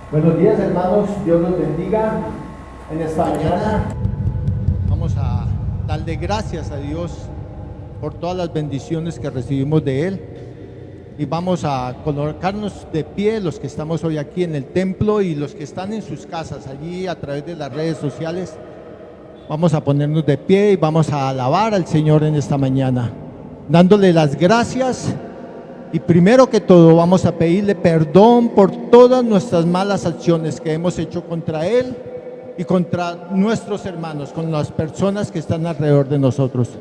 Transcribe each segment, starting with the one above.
Buenos días, hermanos, Dios los bendiga. En esta mañana vamos a darle gracias a Dios por todas las bendiciones que recibimos de Él, y vamos a colocarnos de pie, los que estamos hoy aquí en el templo y los que están en sus casas allí a través de las redes sociales. Vamos a ponernos de pie y vamos a alabar al Señor en esta mañana, dándole las gracias. Y primero que todo vamos a pedirle perdón por todas nuestras malas acciones que hemos hecho contra Él y contra nuestros hermanos, con las personas que están alrededor de nosotros.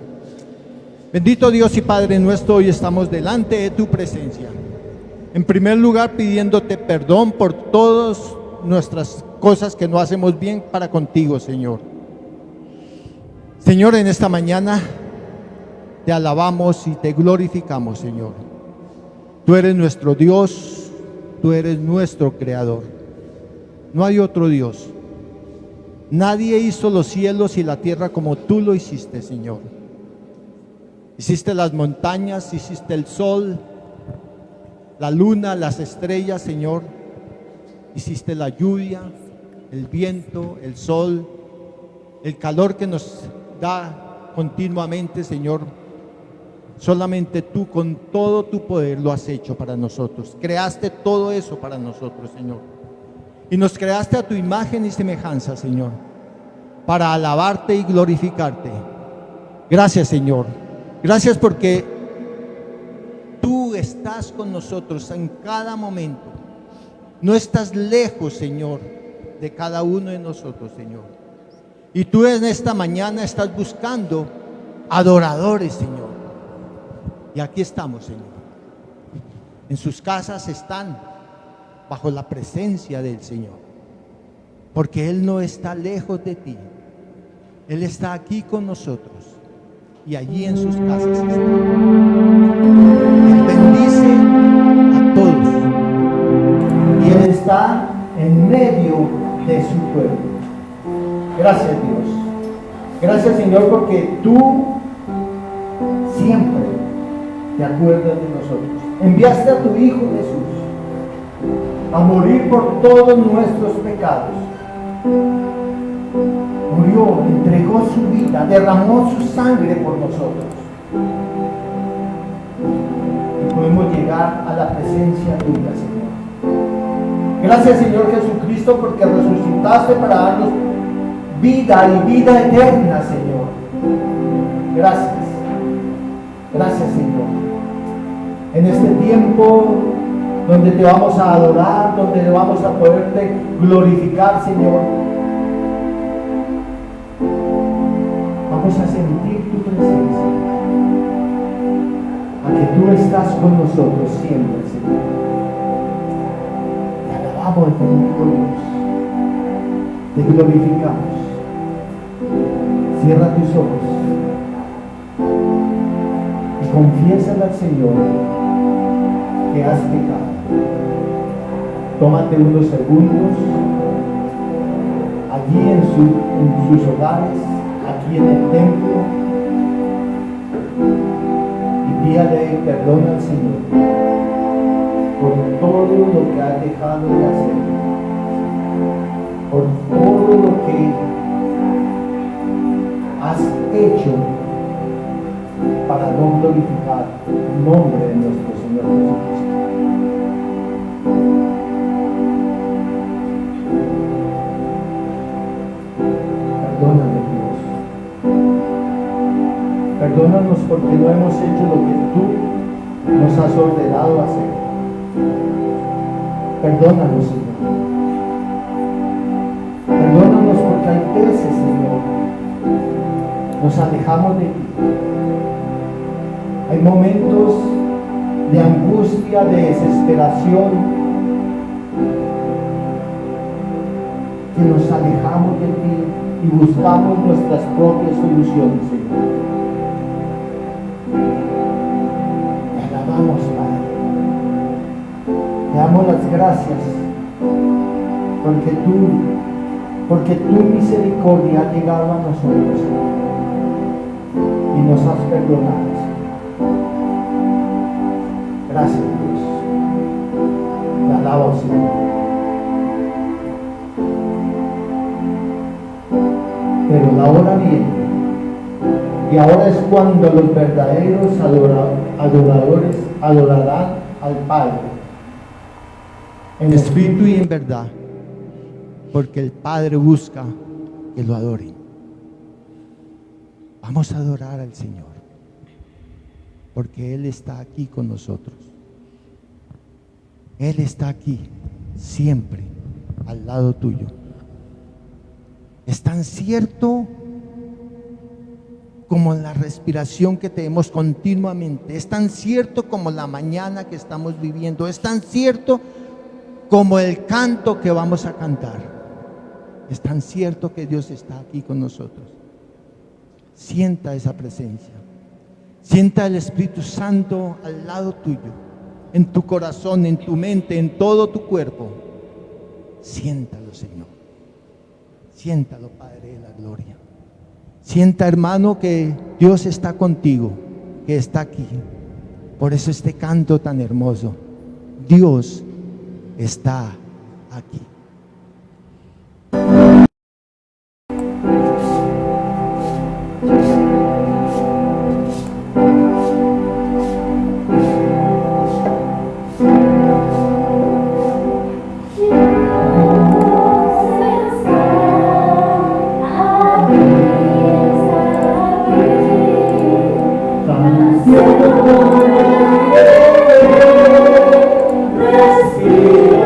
Bendito Dios y Padre nuestro, hoy estamos delante de tu presencia. En primer lugar, pidiéndote perdón por todas nuestras cosas que no hacemos bien para contigo, Señor. Señor, en esta mañana te alabamos y te glorificamos, Señor. Tú eres nuestro Dios, tú eres nuestro Creador. No hay otro Dios. Nadie hizo los cielos y la tierra como tú lo hiciste, Señor. Hiciste las montañas, hiciste el sol, la luna, las estrellas, Señor. Hiciste la lluvia, el viento, el sol, el calor que nos da continuamente, Señor. Solamente tú, con todo tu poder, lo has hecho para nosotros. Creaste todo eso para nosotros, Señor. Y nos creaste a tu imagen y semejanza, Señor, para alabarte y glorificarte. Gracias, Señor. Gracias porque tú estás con nosotros en cada momento. No estás lejos, Señor, de cada uno de nosotros, Señor. Y tú en esta mañana estás buscando adoradores, Señor. Y aquí estamos, Señor. En sus casas están, bajo la presencia del Señor, porque Él no está lejos de ti. Él está aquí con nosotros y allí en sus casas está. Él bendice a todos y Él está en medio de su pueblo. Gracias, Dios. Gracias, Señor, porque tú siempre te acuerdas de nosotros. Enviaste a tu Hijo Jesús a morir por todos nuestros pecados. Murió, entregó su vida, derramó su sangre por nosotros. Y podemos llegar a la presencia tuya, Señor. Gracias, Señor Jesucristo, porque resucitaste para darnos vida y vida eterna, Señor. Gracias. Gracias, Señor. En este tiempo donde te vamos a adorar, donde vamos a poderte glorificar, Señor, vamos a sentir tu presencia, a que tú estás con nosotros siempre, Señor. Te alabamos, bendito Dios, te glorificamos. Cierra tus ojos y confiésale al Señor que has pecado. Tómate unos segundos allí en sus hogares, aquí en el templo, y pídale perdón al Señor por todo lo que has dejado de hacer, por todo lo que has hecho para no glorificar el nombre de nuestro Señor Jesucristo. Perdónanos, Dios. Perdónanos porque no hemos hecho lo que tú nos has ordenado hacer. Perdónanos, Señor. Perdónanos porque hay veces, Señor, nos alejamos de ti. Hay momentos de angustia, de desesperación, que nos alejamos de ti y buscamos nuestras propias soluciones, Señor. Te alabamos, Padre. Te damos las gracias porque tu misericordia ha llegado a nosotros, Señor, y nos has perdonado, Señor. Gracias, Dios. Te alabo, Señor. Pero la hora viene, y ahora es cuando los verdaderos adoradores adorarán al Padre en espíritu y en verdad, porque el Padre busca que lo adoren. Vamos a adorar al Señor, porque Él está aquí con nosotros. Él está aquí, siempre, al lado tuyo. Es tan cierto como la respiración que tenemos continuamente. Es tan cierto como la mañana que estamos viviendo. Es tan cierto como el canto que vamos a cantar. Es tan cierto que Dios está aquí con nosotros. Sienta esa presencia. Sienta el Espíritu Santo al lado tuyo, en tu corazón, en tu mente, en todo tu cuerpo. Siéntalo, Señor. Siéntalo, Padre de la gloria. Sienta, hermano, que Dios está contigo, que está aquí. Por eso este canto tan hermoso. Dios está aquí. Respiro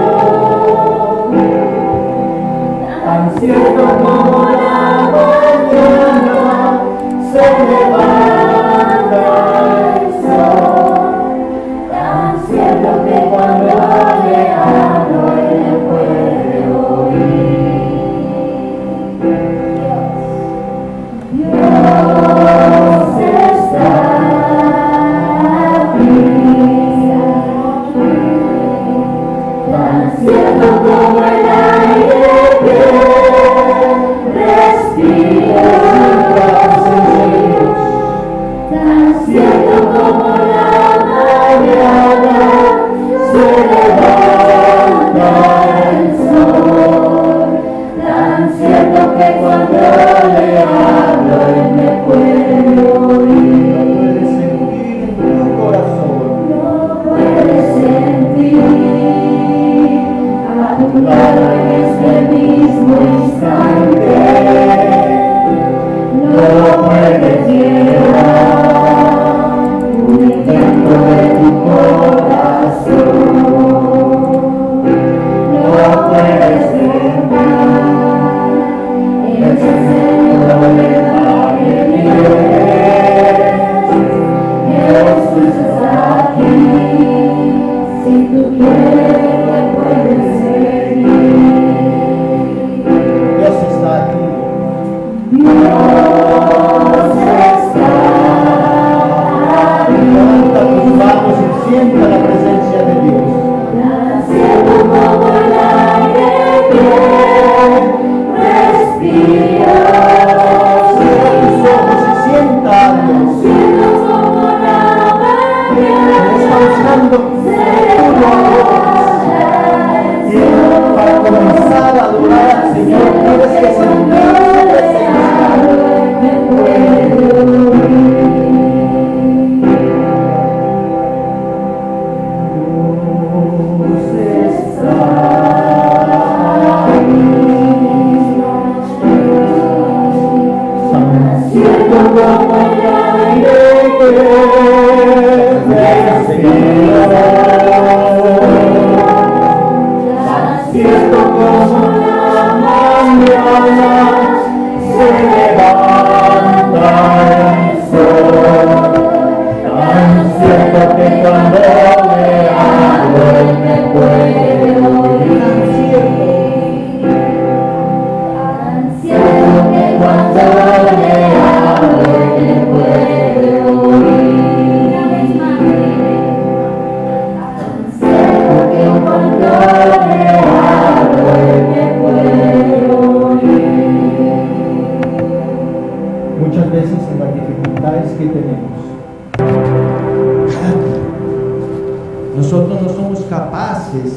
Nosotros no somos capaces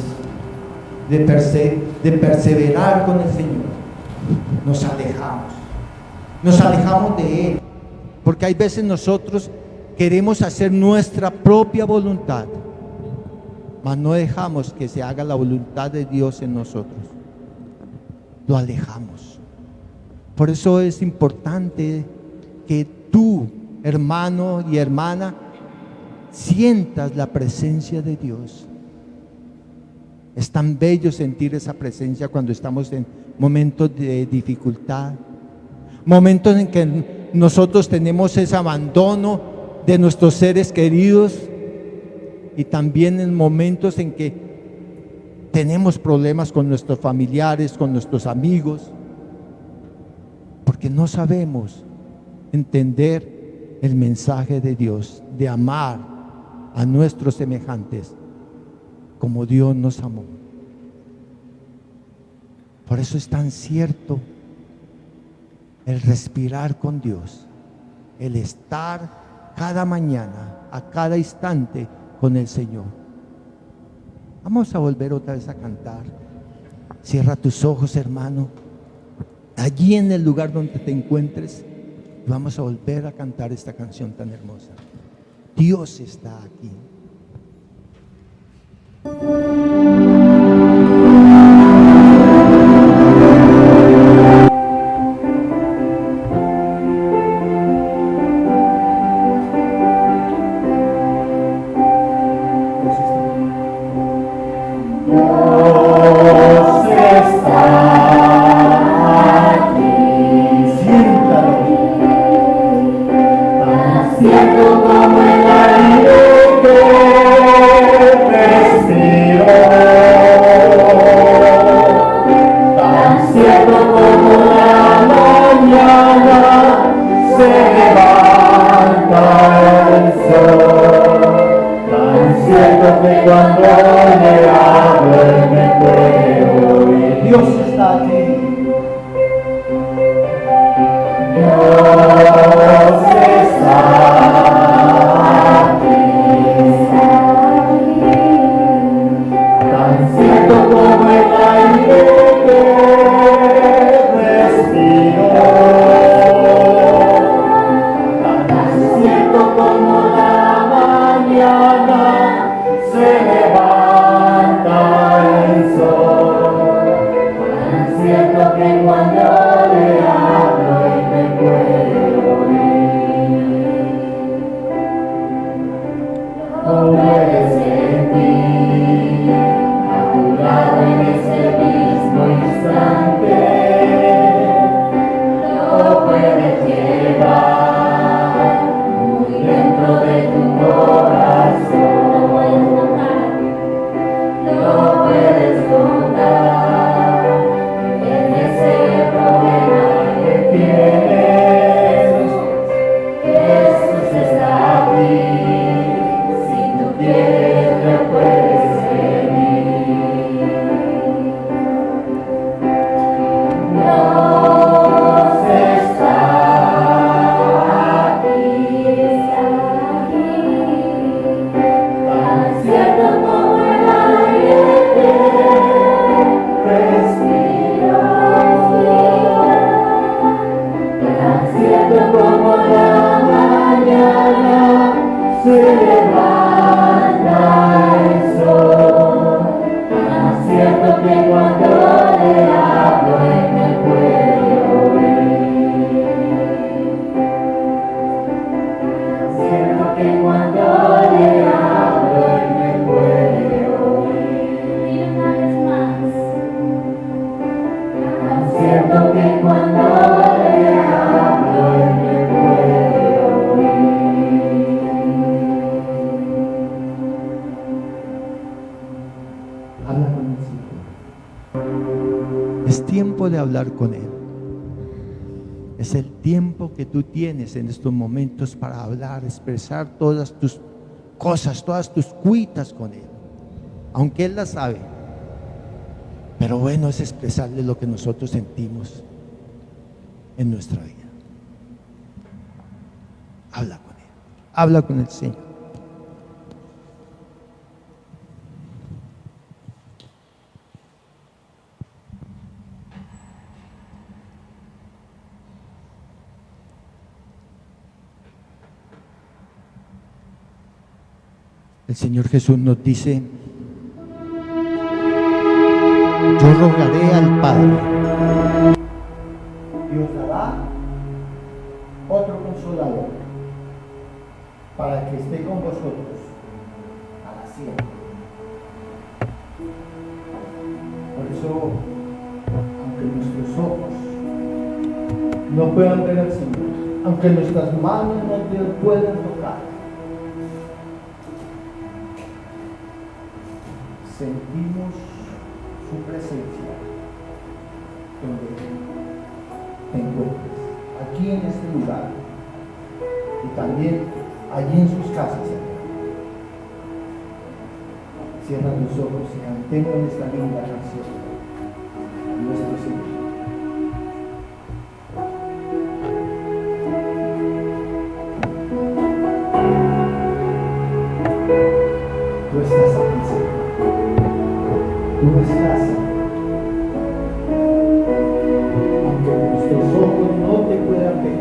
de perseverar con el Señor. Nos alejamos de Él, porque hay veces nosotros queremos hacer nuestra propia voluntad, mas no dejamos que se haga la voluntad de Dios en nosotros. Lo alejamos. Por eso es importante que tú, hermano y hermana, sientas la presencia de Dios. Es tan bello sentir esa presencia cuando estamos en momentos de dificultad, momentos en que nosotros tenemos ese abandono de nuestros seres queridos, y también en momentos en que tenemos problemas con nuestros familiares, con nuestros amigos, porque no sabemos entender el mensaje de Dios, de amar a nuestros semejantes como Dios nos amó. Por eso es tan cierto el respirar con Dios, el estar cada mañana, a cada instante con el Señor. Vamos a volver otra vez a cantar. Cierra tus ojos, hermano, allí en el lugar donde te encuentres, y vamos a volver a cantar esta canción tan hermosa. Dios está aquí. Dios está aquí. Es tiempo de hablar con Él. Es el tiempo que tú tienes en estos momentos para hablar, expresar todas tus cosas, todas tus cuitas con Él. Aunque Él las sabe. Pero bueno es expresarle lo que nosotros sentimos en nuestra vida. Habla con Él. Habla con el Señor. El Señor Jesús nos dice: yo rogaré al Padre y os dará otro consolador para que esté con vosotros para siempre. Por eso, aunque nuestros ojos no puedan ver al Señor, aunque nuestras manos no te puedan tocar, sentimos su presencia donde te encuentres, aquí en este lugar y también allí en sus casas. Cierra tus ojos y cantemos esta linda canción a nuestro Señor. Tú estás aquí, Señor. Tú estás aquí. Aunque nuestros ojos no te puedan ver.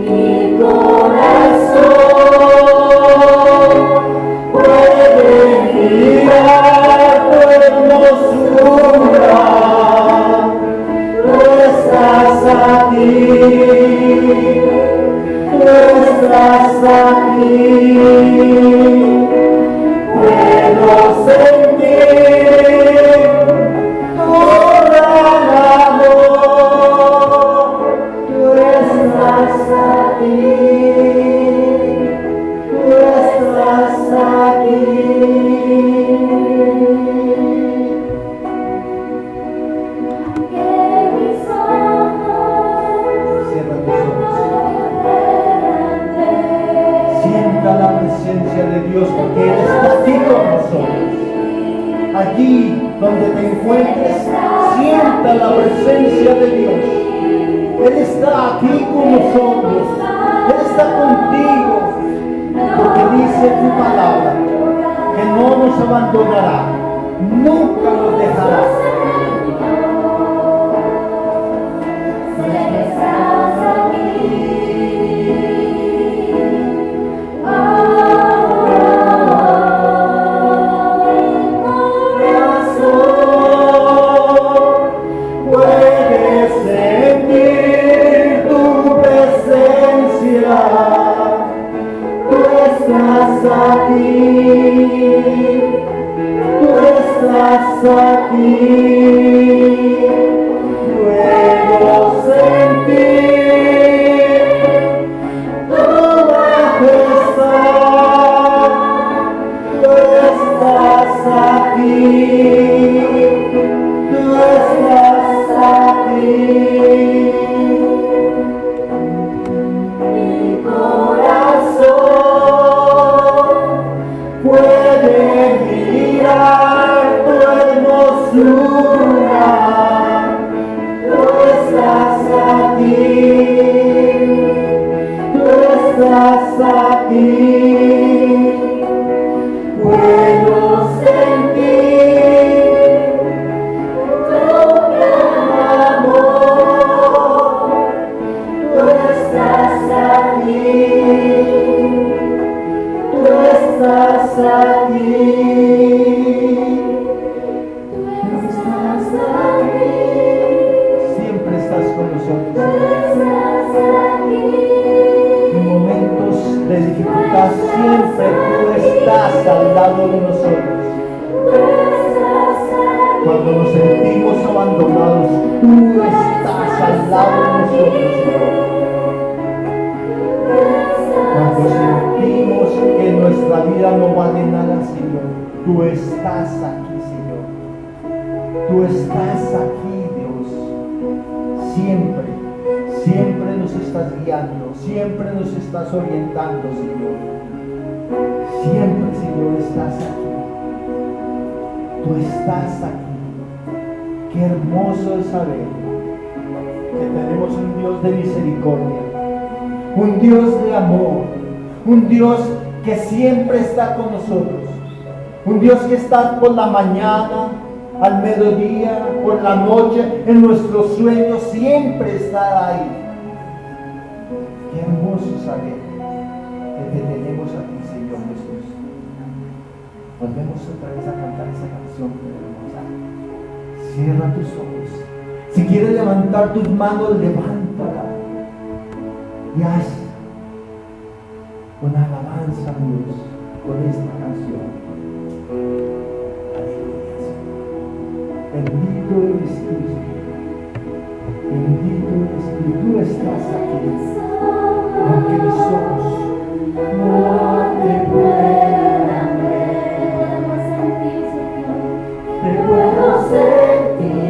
Mi corazón estás aquí, puedo sentir todo el amor. Tú estás aquí, tú estás aquí. La presencia de Dios, porque Él está aquí con nosotros. Allí donde te encuentres, sienta la presencia de Dios. Él está aquí con nosotros, Él está contigo, porque dice tu palabra que no nos abandonará, nunca nos dejará. Un Dios de amor, un Dios que siempre está con nosotros, un Dios que está por la mañana, al mediodía, por la noche, en nuestros sueños, siempre está ahí. Qué hermoso saber que te tenemos a ti, Señor Jesús. Volvemos otra vez a cantar esa canción hermosa. Cierra tus ojos. Si quieres levantar tus manos, levántala. Y haz una alabanza a Dios con esta canción. Aleluya, Señor. Bendito eres tú, Señor. Bendito eres tú. Tú estás aquí. Aunque mis ojos no te puedan ver, te puedo sentir.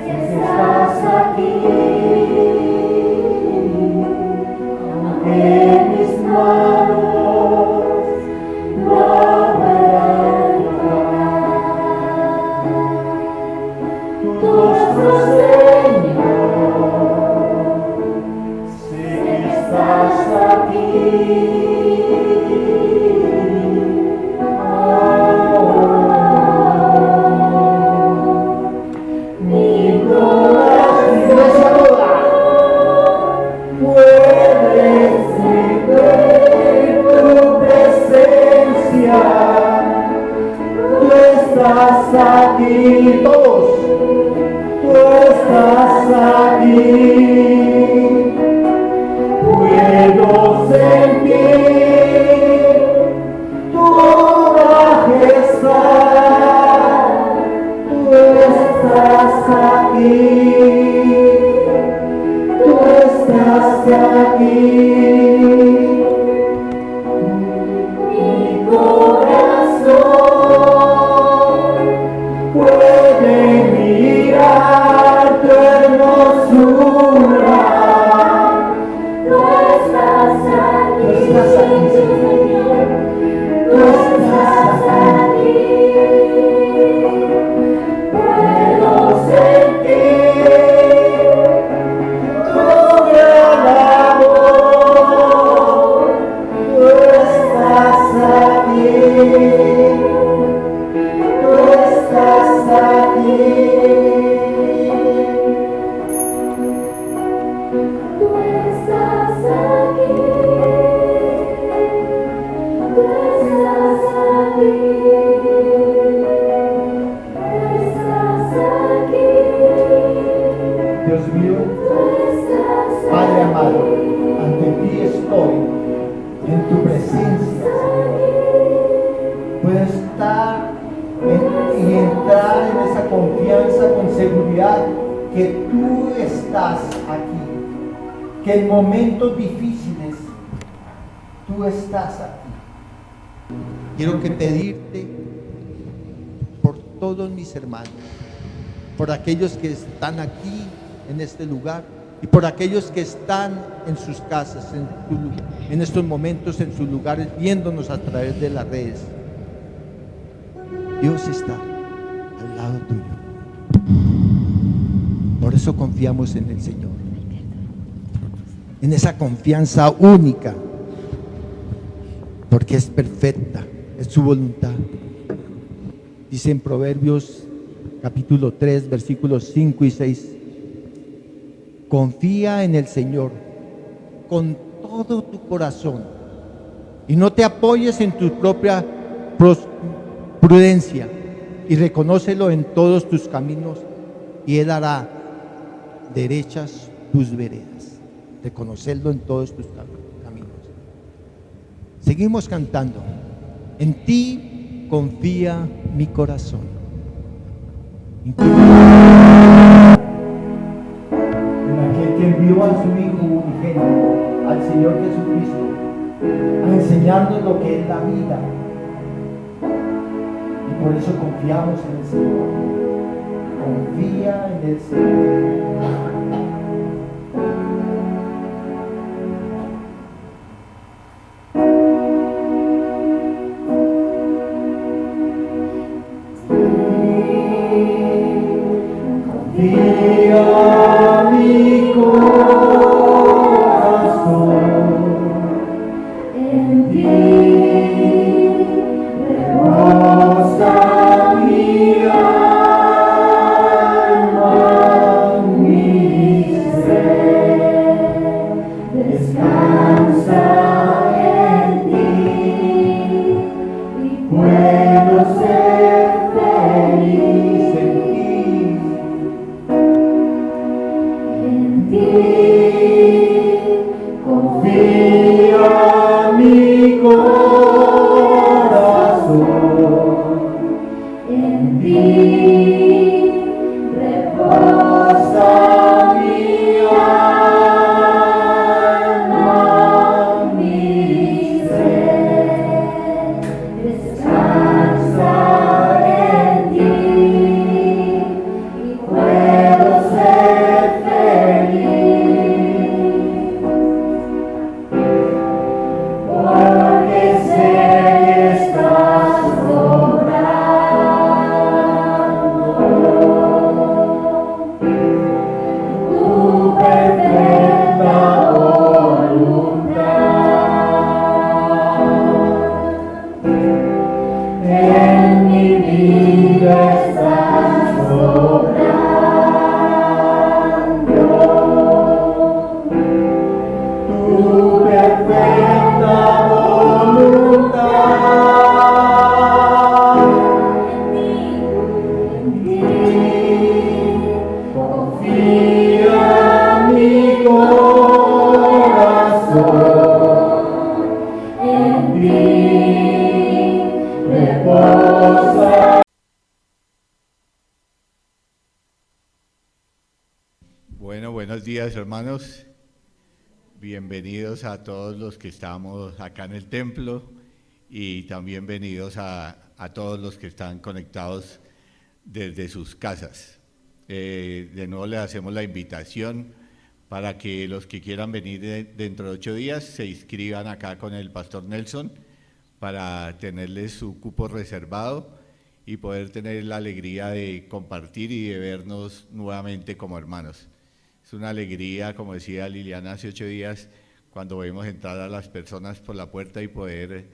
Estás aquí. En mis manos no puedo tocar tu rostro, Señor. Sé que estás aquí. Aquí todos, tú estás aquí. aquí. Mi corazón puede mirar tu hermosura. Tú estás aquí, Señor. Tú estás aquí. Puedo sentir tu gran amor. Tú estás aquí. Tú estás aquí. Tú estás aquí. Tú estás aquí. Tú estás aquí. Dios mío, Padre amado, ante ti estoy, en tu presencia. Puedo estar y entrar en esa confianza con seguridad que tú estás aquí, que en momentos difíciles tú estás aquí. Quiero que pedirte por todos mis hermanos, por aquellos que están aquí en este lugar y por aquellos que están en sus casas, en estos momentos, en sus lugares, viéndonos a través de las redes. Dios está al lado tuyo. Por eso confiamos en el Señor, en esa confianza única, porque es perfecta, es su voluntad. Dice en Proverbios capítulo 3, versículos 5 y 6, confía en el Señor con todo tu corazón y no te apoyes en tu propia prudencia, y reconócelo en todos tus caminos y Él hará derechas tus veredas. Reconocerlo en todos tus caminos. Seguimos cantando. En ti confía mi corazón. En aquel que envió a su Hijo unigénito, al Señor Jesucristo, a enseñarnos lo que es la vida. Y por eso confiamos en el Señor. Confía en el Señor. Confía mi corazón en ti, reposa mi alma, mi ser, descansa en ti y puedo ser feliz en ti. Confía mi corazón en ti, reposa mi alma, mi ser, descansa en ti y puedo ser feliz, porque sé que estás obrando tu perfecta voluntad. En mi vida estás obrando tu perfecta voluntad. En ti confía mi corazón, en ti reposa. Bueno, buenos días, hermanos. bienvenidos a todos los que estamos acá en el templo y también bienvenidos a todos los que están conectados desde sus casas. De nuevo les hacemos la invitación para que los que quieran venir dentro de 8 días se inscriban acá con el pastor Nelson para tenerles su cupo reservado y poder tener la alegría de compartir y de vernos nuevamente como hermanos. Es una alegría, como decía Liliana hace 8 días, cuando vemos entrar a las personas por la puerta y poder,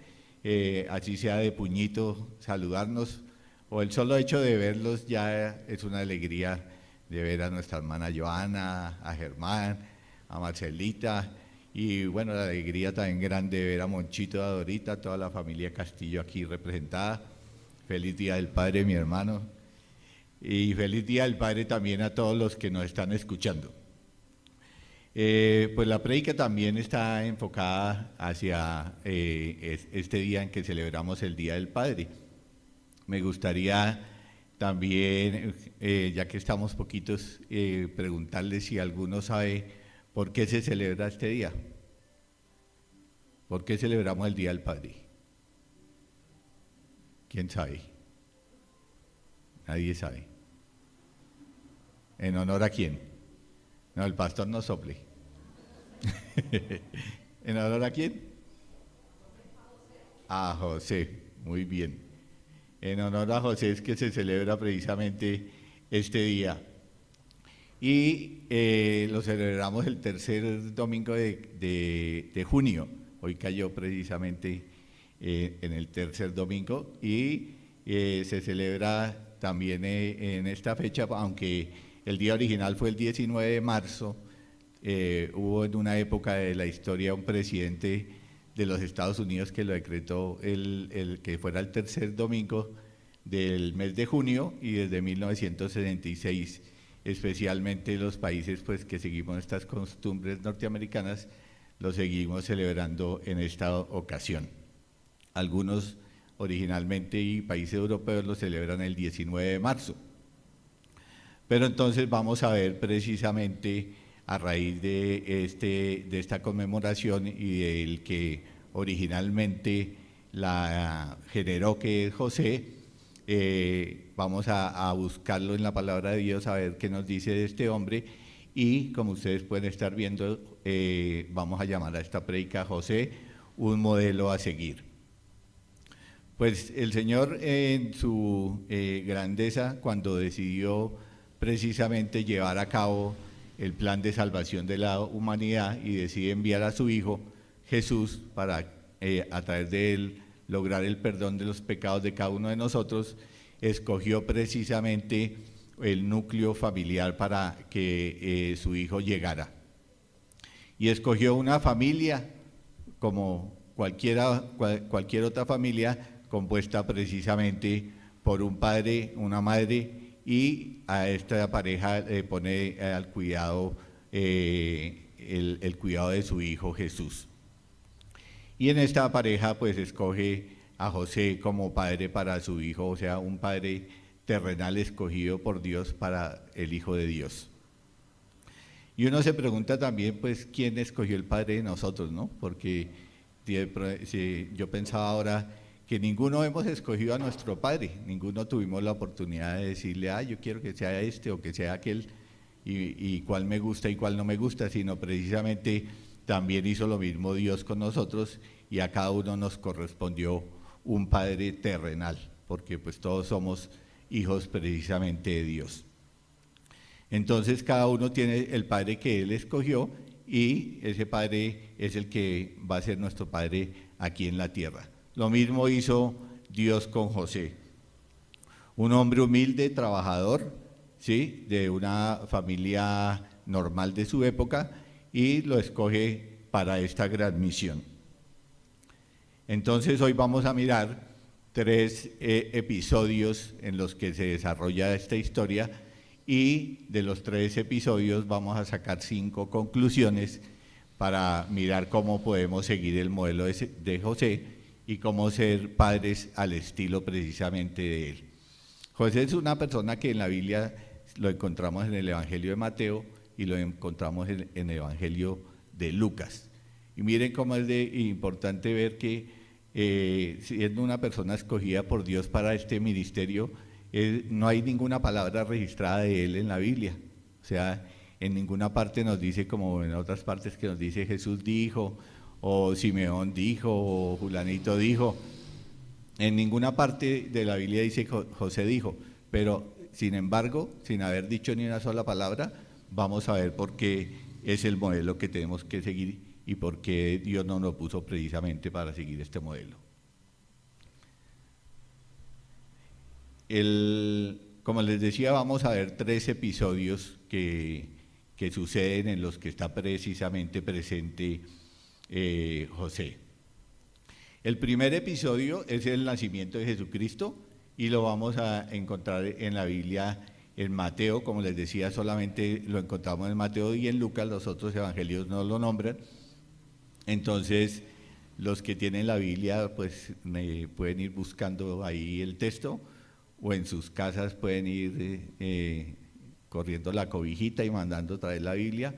así sea de puñito, saludarnos, o el solo hecho de verlos ya es una alegría de ver a nuestra hermana Joana, a Germán, a Marcelita, y bueno, la alegría también grande de ver a Monchito, a Dorita, toda la familia Castillo aquí representada. Feliz Día del Padre, mi hermano, y feliz Día del Padre también a todos los que nos están escuchando. Pues la prédica también está enfocada hacia este día en que celebramos el Día del Padre. Me gustaría también, ya que estamos poquitos, preguntarles si alguno sabe por qué se celebra este día. ¿Por qué celebramos el Día del Padre? ¿Quién sabe? Nadie sabe. ¿En honor a quién? No, el pastor no sople. ¿En honor a quién? A José, muy bien. En honor a José es que se celebra precisamente este día. Y lo celebramos el tercer domingo de junio. Hoy cayó precisamente en el tercer domingo y se celebra también en esta fecha, aunque el día original fue el 19 de marzo, hubo en una época de la historia un presidente de los Estados Unidos que lo decretó el que fuera el tercer domingo del mes de junio, y desde 1976, especialmente los países pues que seguimos estas costumbres norteamericanas, lo seguimos celebrando en esta ocasión. Algunos originalmente y países europeos lo celebran el 19 de marzo. Pero entonces vamos a ver precisamente a raíz de esta conmemoración y del que originalmente la generó, que es José, vamos a buscarlo en la palabra de Dios, a ver qué nos dice de este hombre, y como ustedes pueden estar viendo, vamos a llamar a esta prédica José, un modelo a seguir. Pues el Señor en su grandeza, cuando decidió precisamente llevar a cabo el plan de salvación de la humanidad y decide enviar a su Hijo Jesús para a través de él lograr el perdón de los pecados de cada uno de nosotros, escogió precisamente el núcleo familiar para que su Hijo llegara. Y escogió una familia como cualquier otra familia, compuesta precisamente por un padre, una madre, y a esta pareja le pone al cuidado, el cuidado de su Hijo Jesús. Y en esta pareja pues escoge a José como padre para su hijo, o sea, un padre terrenal escogido por Dios para el Hijo de Dios. Y uno se pregunta también, pues, ¿quién escogió el padre de nosotros, no? Porque yo pensaba ahora que ninguno hemos escogido a nuestro padre, ninguno tuvimos la oportunidad de decirle, yo quiero que sea este o que sea aquel, y cuál me gusta y cuál no me gusta, sino precisamente también hizo lo mismo Dios con nosotros, y a cada uno nos correspondió un padre terrenal, porque pues todos somos hijos precisamente de Dios. Entonces cada uno tiene el padre que él escogió, y ese padre es el que va a ser nuestro padre aquí en la tierra. Lo mismo hizo Dios con José, un hombre humilde, trabajador, ¿sí?, de una familia normal de su época, y lo escoge para esta gran misión. Entonces hoy vamos a mirar 3 episodios en los que se desarrolla esta historia, y de los 3 episodios vamos a sacar 5 conclusiones para mirar cómo podemos seguir el modelo de José y cómo ser padres al estilo precisamente de él. José es una persona que en la Biblia lo encontramos en el Evangelio de Mateo y lo encontramos en el Evangelio de Lucas. Y miren cómo es importante ver que siendo una persona escogida por Dios para este ministerio, no hay ninguna palabra registrada de él en la Biblia. O sea, en ninguna parte nos dice, como en otras partes que nos dice Jesús dijo, o Simeón dijo, o Julanito dijo. En ninguna parte de la Biblia dice José dijo, pero sin embargo, sin haber dicho ni una sola palabra, vamos a ver por qué es el modelo que tenemos que seguir y por qué Dios no nos puso precisamente para seguir este modelo. Como les decía, vamos a ver 3 episodios que suceden en los que está precisamente presente José. El primer episodio es el nacimiento de Jesucristo y lo vamos a encontrar en la Biblia en Mateo. Como les decía, solamente lo encontramos en Mateo y en Lucas, los otros evangelios no lo nombran. Entonces, los que tienen la Biblia, pues pueden ir buscando ahí el texto, o en sus casas pueden ir corriendo la cobijita y mandando traer la Biblia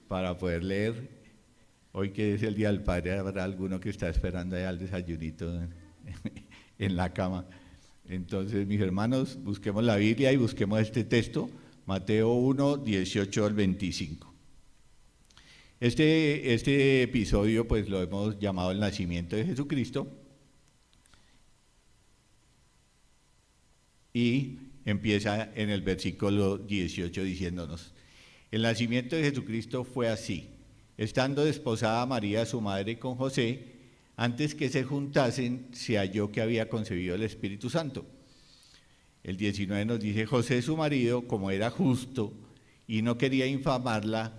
para poder leer. Hoy que es el Día del Padre, habrá alguno que está esperando allá el desayunito en la cama. Entonces, mis hermanos, busquemos la Biblia y busquemos este texto, Mateo 1, 18 al 25. Este episodio pues lo hemos llamado el nacimiento de Jesucristo y empieza en el versículo 18 diciéndonos: el nacimiento de Jesucristo fue así: estando desposada María su madre con José, antes que se juntasen se halló que había concebido el Espíritu Santo. El 19 nos dice: José su marido, como era justo y no quería infamarla,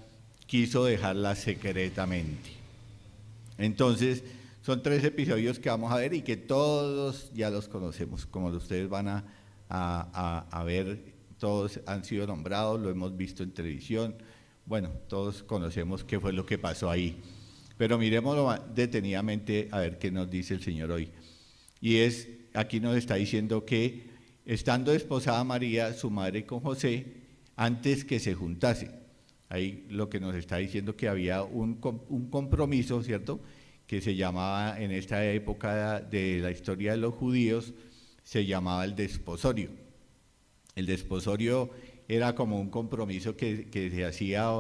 quiso dejarla secretamente. Entonces, son 3 episodios que vamos a ver y que todos ya los conocemos, como ustedes van a ver, todos han sido nombrados, lo hemos visto en televisión, bueno, todos conocemos qué fue lo que pasó ahí. Pero miremoslo detenidamente a ver qué nos dice el Señor hoy. Y aquí nos está diciendo que, estando desposada María, su madre, con José, antes que se juntase. Ahí lo que nos está diciendo que había un compromiso, ¿cierto?, que se llamaba, en esta época de la historia de los judíos, se llamaba el desposorio. El desposorio era como un compromiso que se hacía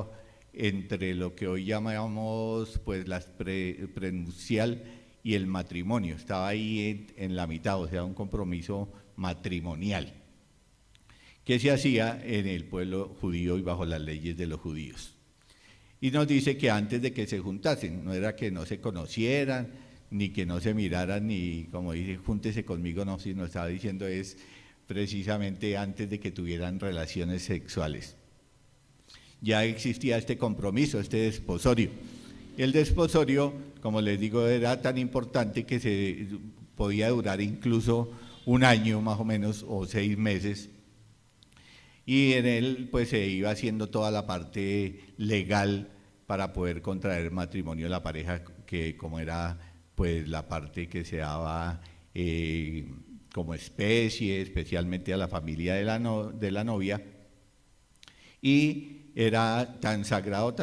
entre lo que hoy llamamos pues la prenupcial y el matrimonio. Estaba ahí en la mitad, o sea, un compromiso matrimonial que se hacía en el pueblo judío y bajo las leyes de los judíos. Y nos dice que antes de que se juntasen, no era que no se conocieran, ni que no se miraran, ni como dice, júntese conmigo, no, sino estaba diciendo es precisamente antes de que tuvieran relaciones sexuales. Ya existía este compromiso, este desposorio. El desposorio, como les digo, era tan importante que se podía durar incluso 1 año más o menos, o 6 meses, y en él pues se iba haciendo toda la parte legal para poder contraer matrimonio a la pareja, que como era pues la parte que se daba como especie, especialmente a la familia de la novia, y era tan sagrado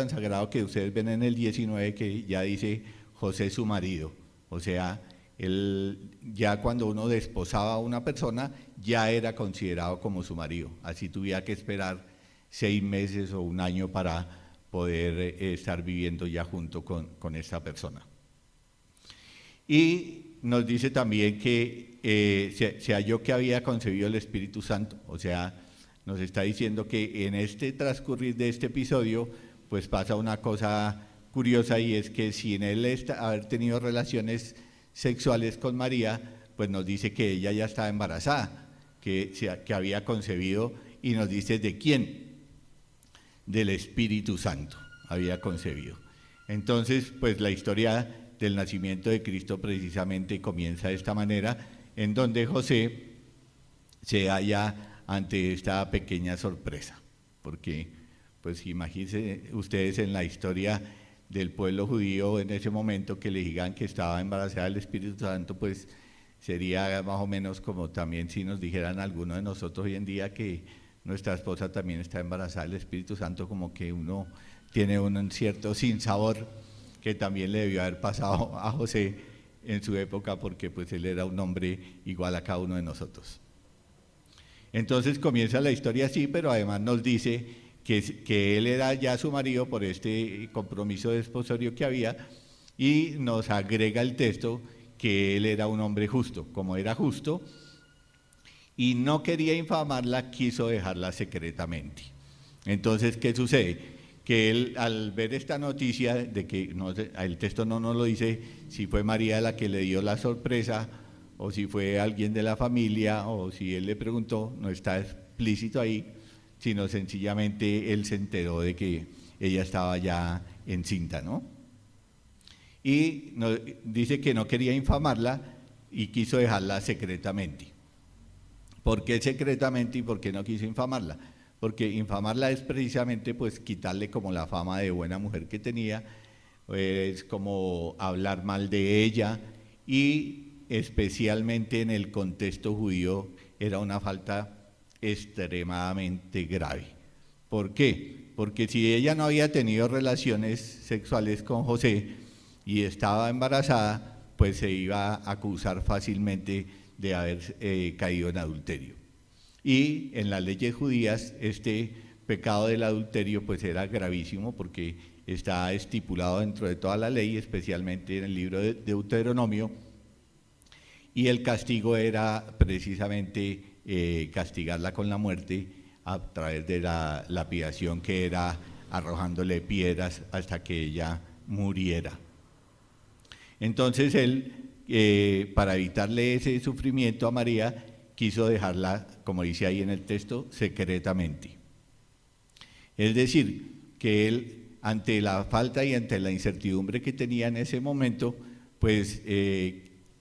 que ustedes ven en el 19 que ya dice José su marido, o sea, ya cuando uno desposaba a una persona, ya era considerado como su marido, así tuviera que esperar 6 meses o 1 año para poder estar viviendo ya junto con esta persona. Y nos dice también que se halló que había concebido el Espíritu Santo, o sea, nos está diciendo que en este transcurrir de este episodio, pues pasa una cosa curiosa, y es que sin él haber tenido relaciones sexuales con María, pues nos dice que ella ya estaba embarazada, que había concebido, y nos dice ¿de quién? Del Espíritu Santo había concebido. Entonces, pues la historia del nacimiento de Cristo precisamente comienza de esta manera, en donde José se halla ante esta pequeña sorpresa, porque pues imagínense ustedes en la historia del pueblo judío en ese momento que le digan que estaba embarazada del Espíritu Santo, pues sería más o menos como también si nos dijeran algunos de nosotros hoy en día que nuestra esposa también está embarazada del Espíritu Santo, como que uno tiene un cierto sinsabor que también le debió haber pasado a José en su época, porque pues él era un hombre igual a cada uno de nosotros. Entonces comienza la historia así, pero además nos dice que él era ya su marido por este compromiso desposorio que había, y nos agrega el texto que él era un hombre justo. Como era justo y no quería infamarla, quiso dejarla secretamente. Entonces, ¿qué sucede? Que él, al ver esta noticia de que el texto no nos lo dice si fue María la que le dio la sorpresa o si fue alguien de la familia o si él le preguntó, no está explícito ahí, sino sencillamente él se enteró de que ella estaba ya encinta, ¿no? Y dice que no quería infamarla y quiso dejarla secretamente. ¿Por qué secretamente y por qué no quiso infamarla? Porque infamarla es precisamente pues quitarle como la fama de buena mujer que tenía, es como hablar mal de ella, y especialmente en el contexto judío era una falta extremadamente grave. ¿Por qué? Porque si ella no había tenido relaciones sexuales con José y estaba embarazada, pues se iba a acusar fácilmente de haber caído en adulterio. Y en las leyes judías este pecado del adulterio pues era gravísimo, porque está estipulado dentro de toda la ley, especialmente en el libro de Deuteronomio, y el castigo era precisamente castigarla con la muerte a través de la lapidación, que era arrojándole piedras hasta que ella muriera. Entonces él, para evitarle ese sufrimiento a María, quiso dejarla, como dice ahí en el texto, secretamente. Es decir, que él, ante la falta y ante la incertidumbre que tenía en ese momento, pues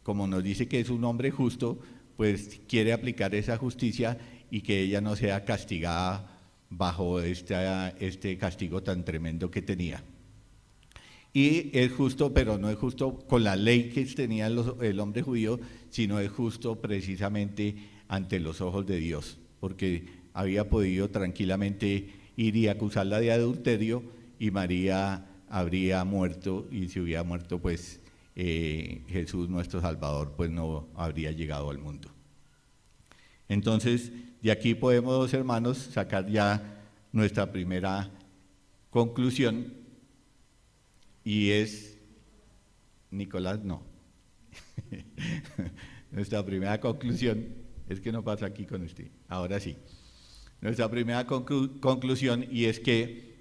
como nos dice que es un hombre justo, pues quiere aplicar esa justicia y que ella no sea castigada bajo este castigo tan tremendo que tenía. Y es justo, pero no es justo con la ley que tenía el hombre judío, sino es justo precisamente ante los ojos de Dios, porque había podido tranquilamente ir y acusarla de adulterio y María habría muerto, y si hubiera muerto pues Jesús nuestro Salvador pues no habría llegado al mundo. Entonces de aquí podemos, hermanos, sacar ya nuestra primera conclusión, y es, Nicolás, no. Nuestra primera conclusión, es que no pasa aquí con usted, ahora sí. Nuestra primera conclusión, y es que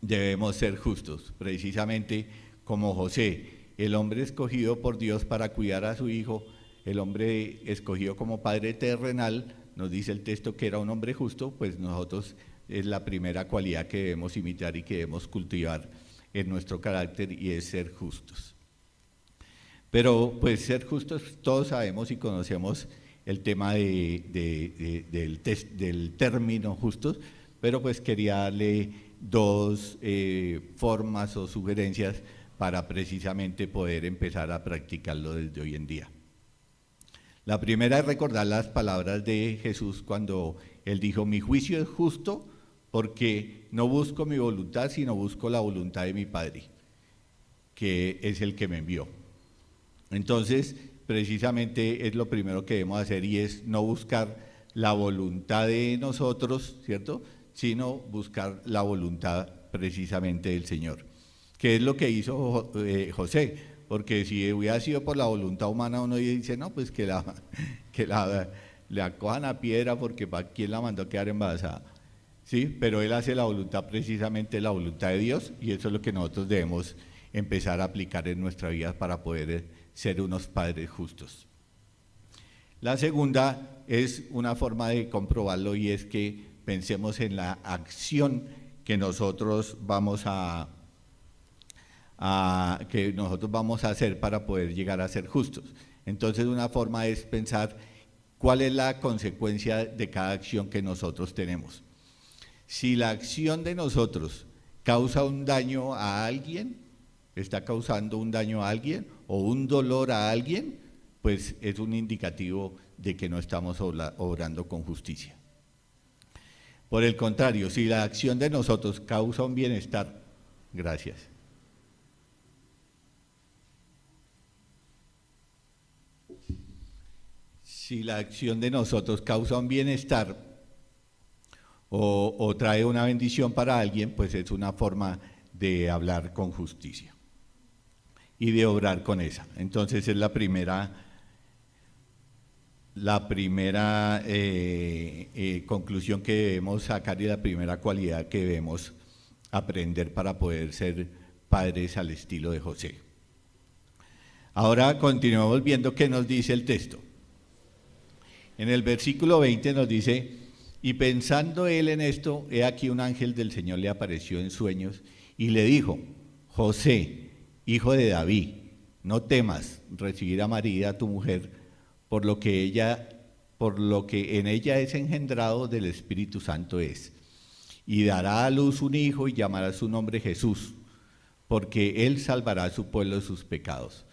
debemos ser justos, precisamente como José, el hombre escogido por Dios para cuidar a su hijo, el hombre escogido como padre terrenal, nos dice el texto que era un hombre justo, pues nosotros es la primera cualidad que debemos imitar y que debemos cultivar en nuestro carácter, y es ser justos. Pero pues ser justos, todos sabemos y conocemos el tema del término justos, pero pues quería darle dos formas o sugerencias para precisamente poder empezar a practicarlo desde hoy en día. La primera es recordar las palabras de Jesús cuando él dijo: mi juicio es justo porque no busco mi voluntad, sino busco la voluntad de mi Padre, que es el que me envió. Entonces, precisamente es lo primero que debemos hacer, y es no buscar la voluntad de nosotros, ¿cierto?, sino buscar la voluntad precisamente del Señor, que es lo que hizo José, porque si hubiera sido por la voluntad humana, uno dice, no, pues que la cojan a piedra, porque ¿para quién la mandó a quedar embarazada? Sí, pero él hace la voluntad, precisamente la voluntad de Dios, y eso es lo que nosotros debemos empezar a aplicar en nuestra vida para poder ser unos padres justos. La segunda es una forma de comprobarlo, y es que pensemos en la acción que nosotros vamos a hacer para poder llegar a ser justos. Entonces, una forma es pensar cuál es la consecuencia de cada acción que nosotros tenemos. Si la acción de nosotros causa un daño a alguien, está causando un daño a alguien o un dolor a alguien, pues es un indicativo de que no estamos obrando con justicia. Por el contrario, si la acción de nosotros causa un bienestar Gracias. Si la acción de nosotros causa un bienestar o trae una bendición para alguien, pues es una forma de hablar con justicia y de obrar con esa. Entonces es la primera conclusión que debemos sacar y la primera cualidad que debemos aprender para poder ser padres al estilo de José. Ahora continuamos viendo qué nos dice el texto. En el versículo 20 nos dice: y pensando él en esto, he aquí un ángel del Señor le apareció en sueños y le dijo: José, hijo de David, no temas recibir a María tu mujer, por lo que en ella es engendrado del Espíritu Santo es, y dará a luz un hijo y llamará su nombre Jesús, porque él salvará a su pueblo de sus pecados.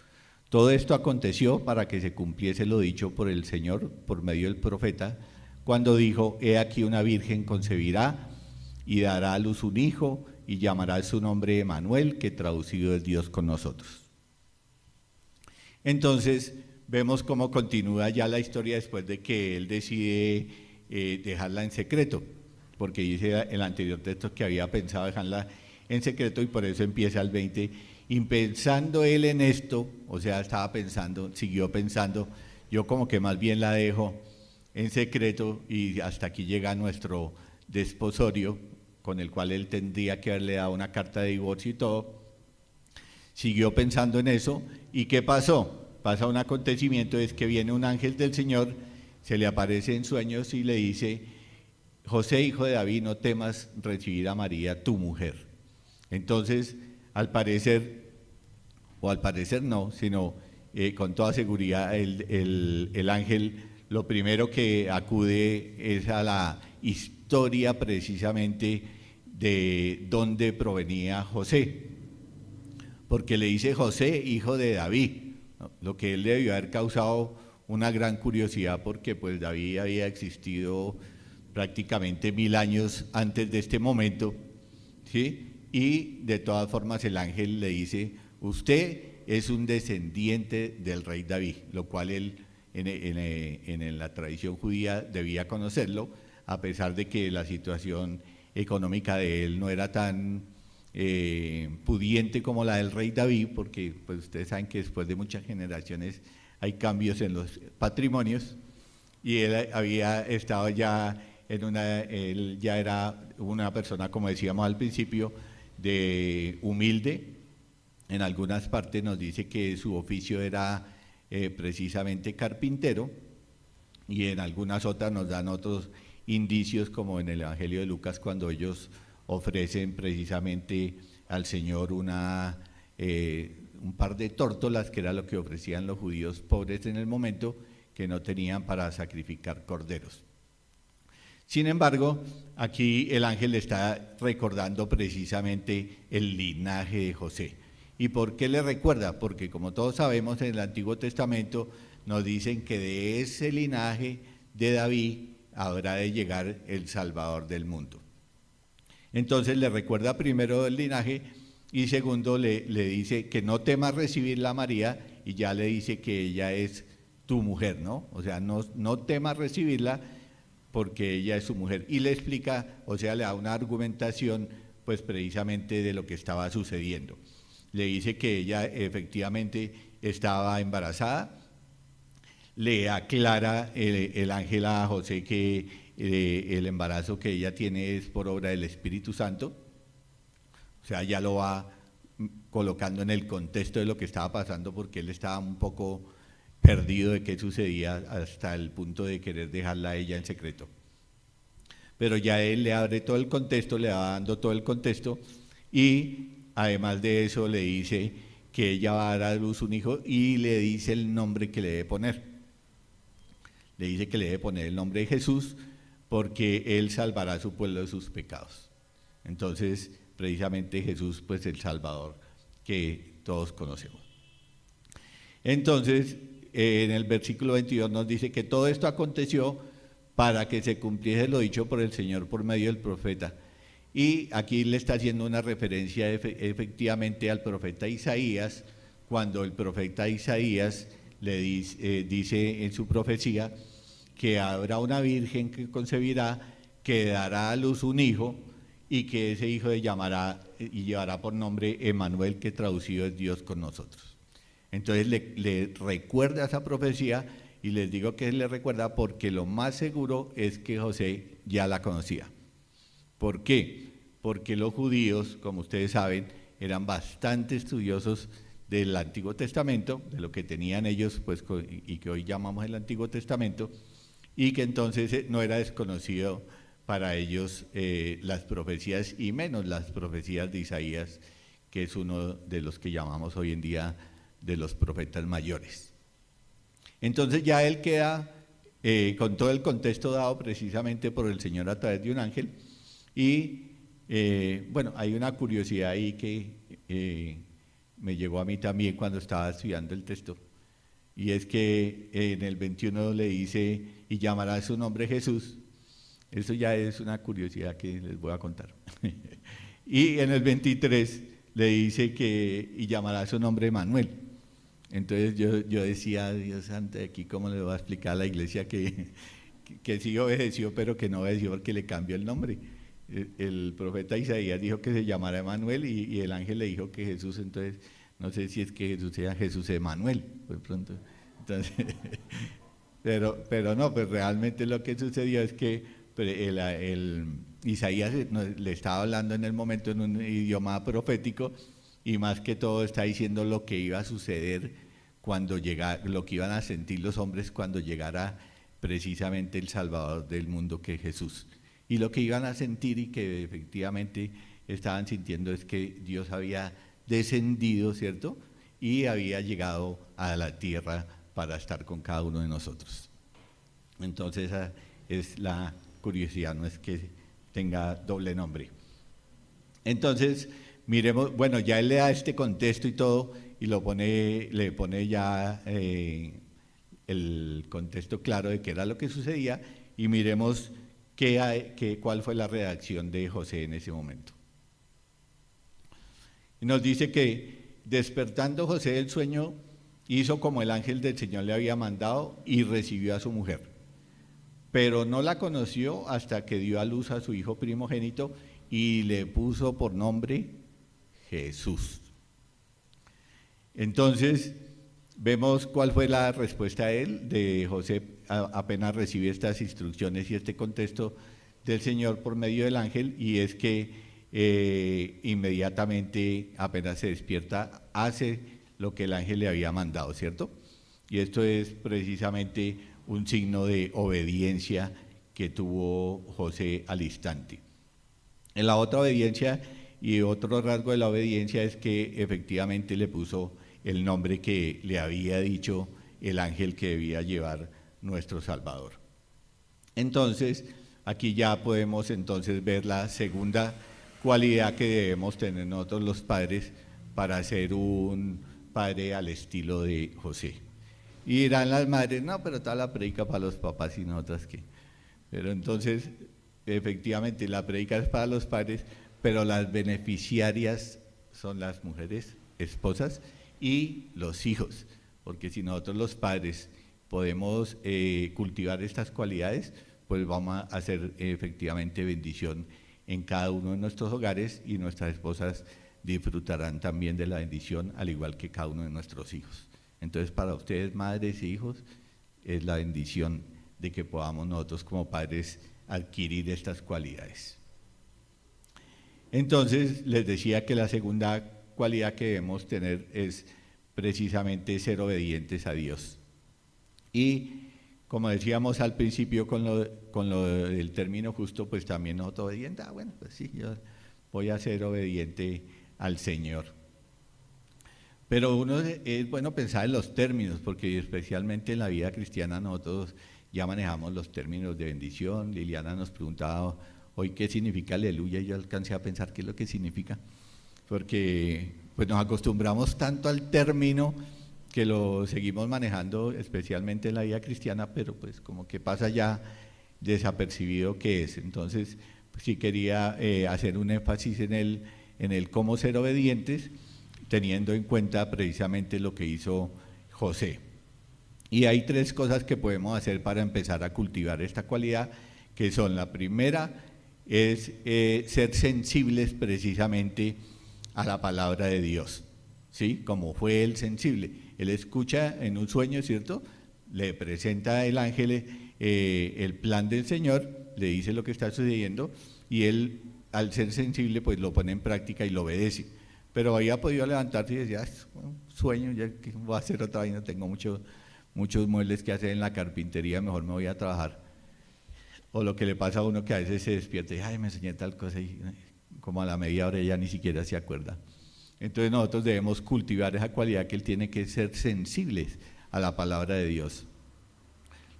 Todo esto aconteció para que se cumpliese lo dicho por el Señor por medio del profeta, cuando dijo: he aquí una virgen concebirá y dará a luz un hijo y llamará su nombre Emmanuel, que traducido es Dios con nosotros. Entonces vemos cómo continúa ya la historia después de que él decide dejarla en secreto, porque dice el anterior texto que había pensado dejarla en secreto, y por eso empieza el 20, y pensando él en esto, o sea, estaba pensando, siguió pensando, yo como que más bien la dejo en secreto, y hasta aquí llega nuestro desposorio, con el cual él tendría que haberle dado una carta de divorcio y todo. Siguió pensando en eso, ¿y qué pasó? Pasa un acontecimiento, es que viene un ángel del Señor, se le aparece en sueños y le dice: José, hijo de David, no temas recibir a María, tu mujer. Entonces, al parecer no, sino con toda seguridad, el ángel lo primero que acude es a la historia precisamente de dónde provenía José, porque le dice: José, hijo de David, ¿no? Lo que él debió haber causado una gran curiosidad, porque pues David había existido prácticamente 1000 años antes de este momento, ¿sí? Y de todas formas el ángel le dice: usted es un descendiente del rey David, lo cual él en la tradición judía debía conocerlo, a pesar de que la situación económica de él no era tan pudiente como la del rey David, porque pues ustedes saben que después de muchas generaciones hay cambios en los patrimonios, y él había estado ya él ya era una persona, como decíamos al principio, de humilde. En algunas partes nos dice que su oficio era precisamente carpintero, y en algunas otras nos dan otros indicios, como en el Evangelio de Lucas, cuando ellos ofrecen precisamente al Señor un par de tórtolas, que era lo que ofrecían los judíos pobres en el momento, que no tenían para sacrificar corderos. Sin embargo, aquí el ángel está recordando precisamente el linaje de José. ¿Y por qué le recuerda? Porque como todos sabemos, en el Antiguo Testamento nos dicen que de ese linaje de David habrá de llegar el Salvador del mundo. Entonces le recuerda primero el linaje, y segundo le dice que no temas recibirla a María, y ya le dice que ella es tu mujer, ¿no? O sea, no temas recibirla porque ella es su mujer. Y le explica, o sea, le da una argumentación pues precisamente de lo que estaba sucediendo. Le dice que ella efectivamente estaba embarazada, le aclara el ángel a José que el embarazo que ella tiene es por obra del Espíritu Santo, o sea, ya lo va colocando en el contexto de lo que estaba pasando, porque él estaba un poco perdido de qué sucedía, hasta el punto de querer dejarla a ella en secreto. Pero ya él le abre todo el contexto, le va dando todo el contexto, y además de eso le dice que ella va a dar a luz un hijo, y le dice el nombre que le debe poner. Le dice que le debe poner el nombre de Jesús, porque él salvará a su pueblo de sus pecados. Entonces, precisamente Jesús, pues el Salvador que todos conocemos. Entonces, en el versículo 22 nos dice que todo esto aconteció para que se cumpliese lo dicho por el Señor por medio del profeta. Y aquí le está haciendo una referencia efectivamente al profeta Isaías, cuando el profeta Isaías le dice en su profecía que habrá una virgen que concebirá, que dará a luz un hijo, y que ese hijo le llamará y llevará por nombre Emmanuel, que traducido es Dios con nosotros. Entonces le recuerda esa profecía, y les digo que le recuerda porque lo más seguro es que José ya la conocía. ¿Por qué? Porque los judíos, como ustedes saben, eran bastante estudiosos del Antiguo Testamento, de lo que tenían ellos, pues, y que hoy llamamos el Antiguo Testamento, y que entonces no era desconocido para ellos las profecías, y menos las profecías de Isaías, que es uno de los que llamamos hoy en día de los profetas mayores. Entonces ya él queda con todo el contexto dado precisamente por el Señor a través de un ángel, y bueno, hay una curiosidad ahí que me llegó a mí también cuando estaba estudiando el texto, y es que en el 21 le dice, y llamará su nombre Jesús. Eso ya es una curiosidad que les voy a contar. Y en el 23 le dice que, y llamará su nombre Manuel. Entonces yo decía, Dios santo, aquí cómo le voy a explicar a la iglesia que sí obedeció, pero que no obedeció porque le cambió el nombre. El profeta Isaías dijo que se llamara Emanuel, y el ángel le dijo que Jesús, entonces no sé si es que Jesús sea Jesús Emanuel, pues pronto. Entonces, pero no, pues realmente lo que sucedió es que Isaías le estaba hablando en el momento en un idioma profético, y más que todo está diciendo lo que iba a suceder cuando llegara, lo que iban a sentir los hombres cuando llegara precisamente el Salvador del mundo, que es Jesús. Y lo que iban a sentir, y que efectivamente estaban sintiendo, es que Dios había descendido, ¿cierto? Y había llegado a la tierra para estar con cada uno de nosotros. Entonces esa es la curiosidad, no es que tenga doble nombre. Entonces, miremos, bueno, ya él le da este contexto y todo, y le pone ya el contexto claro de qué era lo que sucedía, y miremos cuál fue la reacción de José en ese momento. Y nos dice que despertando José del sueño, hizo como el ángel del Señor le había mandado, y recibió a su mujer. Pero no la conoció hasta que dio a luz a su hijo primogénito, y le puso por nombre Jesús. Entonces, vemos cuál fue la respuesta de José apenas recibe estas instrucciones y este contexto del Señor por medio del ángel, y es que inmediatamente, apenas se despierta, hace lo que el ángel le había mandado, ¿cierto? Y esto es precisamente un signo de obediencia que tuvo José al instante. En la otra obediencia, y otro rasgo de la obediencia, es que efectivamente le puso el nombre que le había dicho el ángel que debía llevar nuestro Salvador. Entonces, aquí ya podemos entonces ver la segunda cualidad que debemos tener nosotros los padres para ser un padre al estilo de José. Y dirán las madres, no, pero toda la predica para los papás y no otras que. Pero entonces, efectivamente, la predica es para los padres, pero las beneficiarias son las mujeres, esposas, y los hijos, porque si nosotros los padres podemos cultivar estas cualidades, pues vamos a hacer efectivamente bendición en cada uno de nuestros hogares, y nuestras esposas disfrutarán también de la bendición, al igual que cada uno de nuestros hijos. Entonces, para ustedes, madres e hijos, es la bendición de que podamos nosotros como padres adquirir estas cualidades. Entonces, les decía que la segunda cualidad que debemos tener es precisamente ser obedientes a Dios. Y como decíamos al principio con lo del término justo, pues también nosotros obedientes, bueno, pues sí, yo voy a ser obediente al Señor. Pero es bueno pensar en los términos, porque especialmente en la vida cristiana nosotros ya manejamos los términos de bendición. Liliana nos preguntaba hoy qué significa aleluya, y yo alcancé a pensar qué es lo que significa, porque pues nos acostumbramos tanto al término que lo seguimos manejando especialmente en la vida cristiana, pero pues como que pasa ya desapercibido qué es. Entonces, sí quería hacer un énfasis en el cómo ser obedientes, teniendo en cuenta precisamente lo que hizo José. Y hay 3 cosas que podemos hacer para empezar a cultivar esta cualidad, que son: la primera es ser sensibles precisamente a la palabra de Dios, ¿sí? Como fue él sensible. Él escucha en un sueño, ¿cierto? Le presenta el ángel el plan del Señor, le dice lo que está sucediendo, y él, al ser sensible, pues lo pone en práctica y lo obedece. Pero había podido levantarse y decía, sueño, ya que voy a hacer otra vaina, tengo muchos muebles que hacer en la carpintería, mejor me voy a trabajar. O lo que le pasa a uno, que a veces se despierta y, ay, me enseñé tal cosa, y como a la media hora ya ni siquiera se acuerda. Entonces nosotros debemos cultivar esa cualidad, que él tiene que ser sensibles a la palabra de Dios.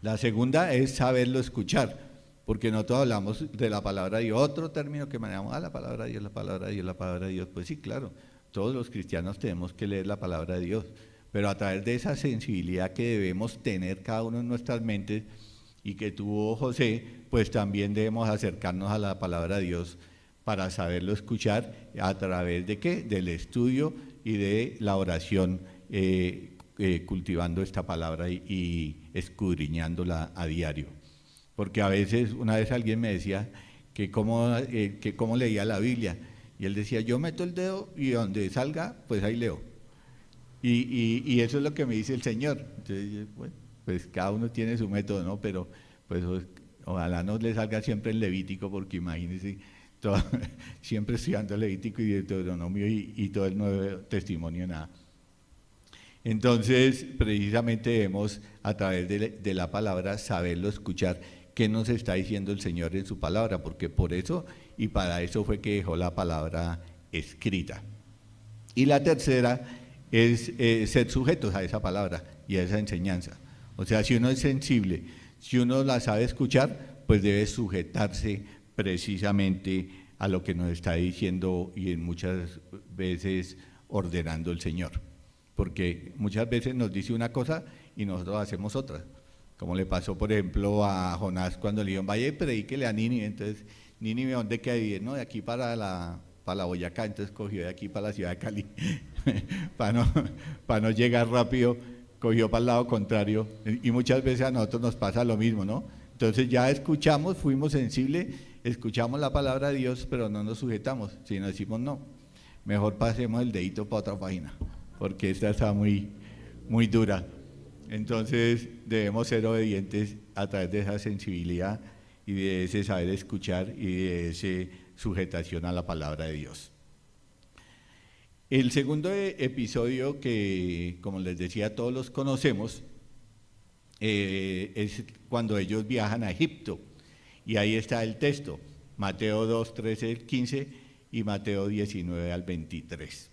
La segunda es saberlo escuchar, porque nosotros hablamos de la palabra de Dios, otro término que manejamos, la palabra de Dios, la palabra de Dios, la palabra de Dios. Pues sí, claro, todos los cristianos tenemos que leer la palabra de Dios, pero a través de esa sensibilidad que debemos tener cada uno en nuestras mentes y que tuvo José, pues también debemos acercarnos a la palabra de Dios para saberlo escuchar. ¿A través de qué? Del estudio y de la oración, cultivando esta palabra y escudriñándola a diario. Porque a veces, una vez alguien me decía que cómo leía la Biblia, y él decía, yo meto el dedo y donde salga, pues ahí leo. Y eso es lo que me dice el Señor. Entonces, bueno, pues cada uno tiene su método, ¿no? Pero pues ojalá no le salga siempre el Levítico, porque imagínense, siempre estudiando Levítico y Deuteronomio y todo el Nuevo Testimonio, nada. Entonces, precisamente debemos, a través de la palabra, saberlo escuchar, qué nos está diciendo el Señor en su palabra, porque por eso y para eso fue que dejó la palabra escrita. Y la tercera es ser sujetos a esa palabra y a esa enseñanza. O sea, si uno es sensible, si uno la sabe escuchar, pues debe sujetarse precisamente a lo que nos está diciendo y en muchas veces ordenando el Señor. Porque muchas veces nos dice una cosa y nosotros hacemos otra. Como le pasó, por ejemplo, a Jonás cuando le dijeron, vaya y predíquele a Nínive. Entonces, Nínive, ¿dónde queda? No, de aquí para la Boyacá. Entonces cogió de aquí para la ciudad de Cali. para no llegar rápido, cogió para el lado contrario. Y muchas veces a nosotros nos pasa lo mismo, ¿no? Entonces ya escuchamos, fuimos sensibles, escuchamos la palabra de Dios, pero no nos sujetamos. Si nos decimos no, mejor pasemos el dedito para otra página, porque esta está muy dura. Entonces debemos ser obedientes a través de esa sensibilidad y de ese saber escuchar y de esa sujetación a la palabra de Dios. El segundo episodio, que como les decía todos los conocemos, es cuando ellos viajan a Egipto, y ahí está el texto, Mateo 2, 13, 15 y Mateo 19 al 23.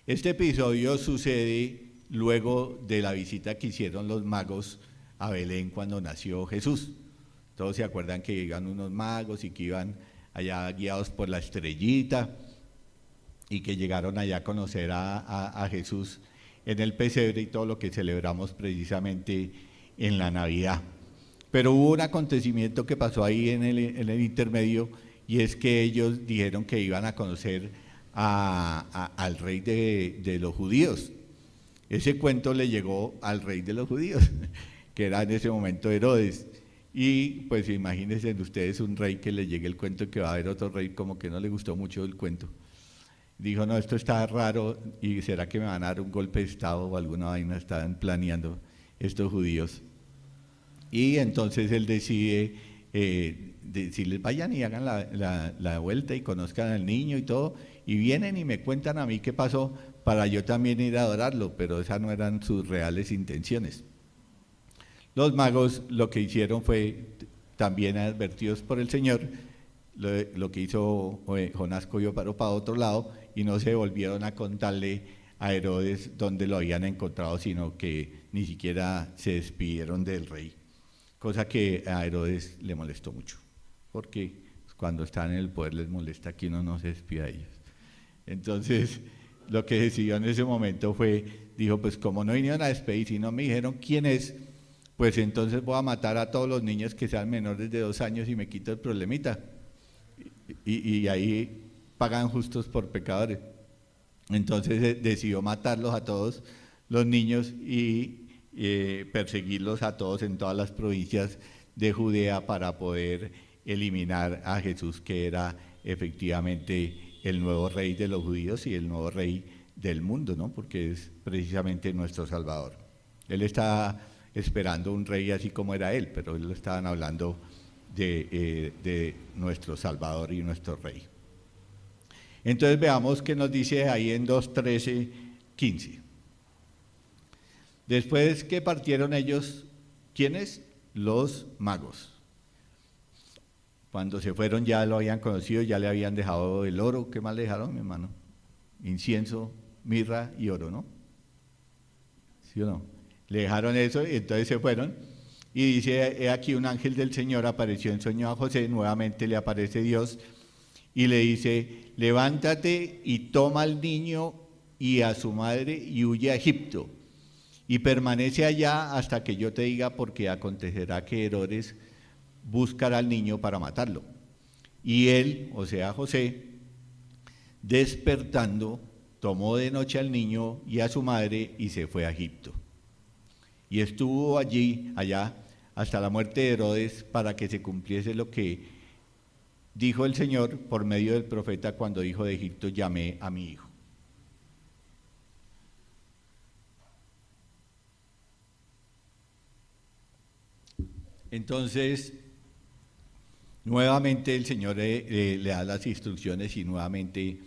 Este episodio sucede luego de la visita que hicieron los magos a Belén cuando nació Jesús. Todos se acuerdan que iban unos magos y que iban allá guiados por la estrellita y que llegaron allá a conocer a Jesús en el pesebre y todo lo que celebramos precisamente en la Navidad. Pero hubo un acontecimiento que pasó ahí en el intermedio, y es que ellos dijeron que iban a conocer al rey de los judíos. Ese cuento le llegó al rey de los judíos, que era en ese momento Herodes. Y pues imagínense ustedes un rey que le llegue el cuento que va a haber otro rey, como que no le gustó mucho el cuento. Dijo, no, esto está raro, y ¿será que me van a dar un golpe de estado o alguna vaina estaban planeando estos judíos? Y entonces él decide decirles, vayan y hagan la vuelta y conozcan al niño y todo, y vienen y me cuentan a mí qué pasó para yo también ir a adorarlo, pero esas no eran sus reales intenciones. Los magos lo que hicieron fue, también advertidos por el Señor, lo que hizo Jonás, cogió para otro lado y no se volvieron a contarle a Herodes dónde lo habían encontrado, sino que ni siquiera se despidieron del rey, cosa que a Herodes le molestó mucho, porque cuando están en el poder les molesta que uno no se despida de ellos. Entonces lo que decidió en ese momento fue, dijo, pues como no vinieron a despedir y no me dijeron quién es, pues entonces voy a matar a todos los niños que sean menores de 2 años y me quito el problemita. y ahí pagan justos por pecadores. Entonces decidió matarlos a todos los niños y perseguirlos a todos en todas las provincias de Judea para poder eliminar a Jesús, que era efectivamente el nuevo rey de los judíos y el nuevo rey del mundo, ¿no? Porque es precisamente nuestro Salvador. Él está esperando un rey así como era él, pero él estaban hablando de nuestro Salvador y nuestro rey. Entonces veamos qué nos dice ahí en 2:13-15. Después que partieron ellos, ¿quiénes? Los magos. Cuando se fueron ya lo habían conocido, ya le habían dejado el oro. ¿Qué más le dejaron, mi hermano? Incienso, mirra y oro, ¿no? ¿Sí o no? Le dejaron eso y entonces se fueron. Y dice, he aquí un ángel del Señor apareció en sueño a José, nuevamente le aparece Dios y le dice, levántate y toma al niño y a su madre y huye a Egipto. Y permanece allá hasta que yo te diga, porque acontecerá que Herodes buscará al niño para matarlo. Y él, o sea José, despertando, tomó de noche al niño y a su madre y se fue a Egipto. Y estuvo allá, hasta la muerte de Herodes, para que se cumpliese lo que dijo el Señor por medio del profeta cuando dijo, de Egipto llamé a mi hijo. Entonces, nuevamente el Señor le da las instrucciones y nuevamente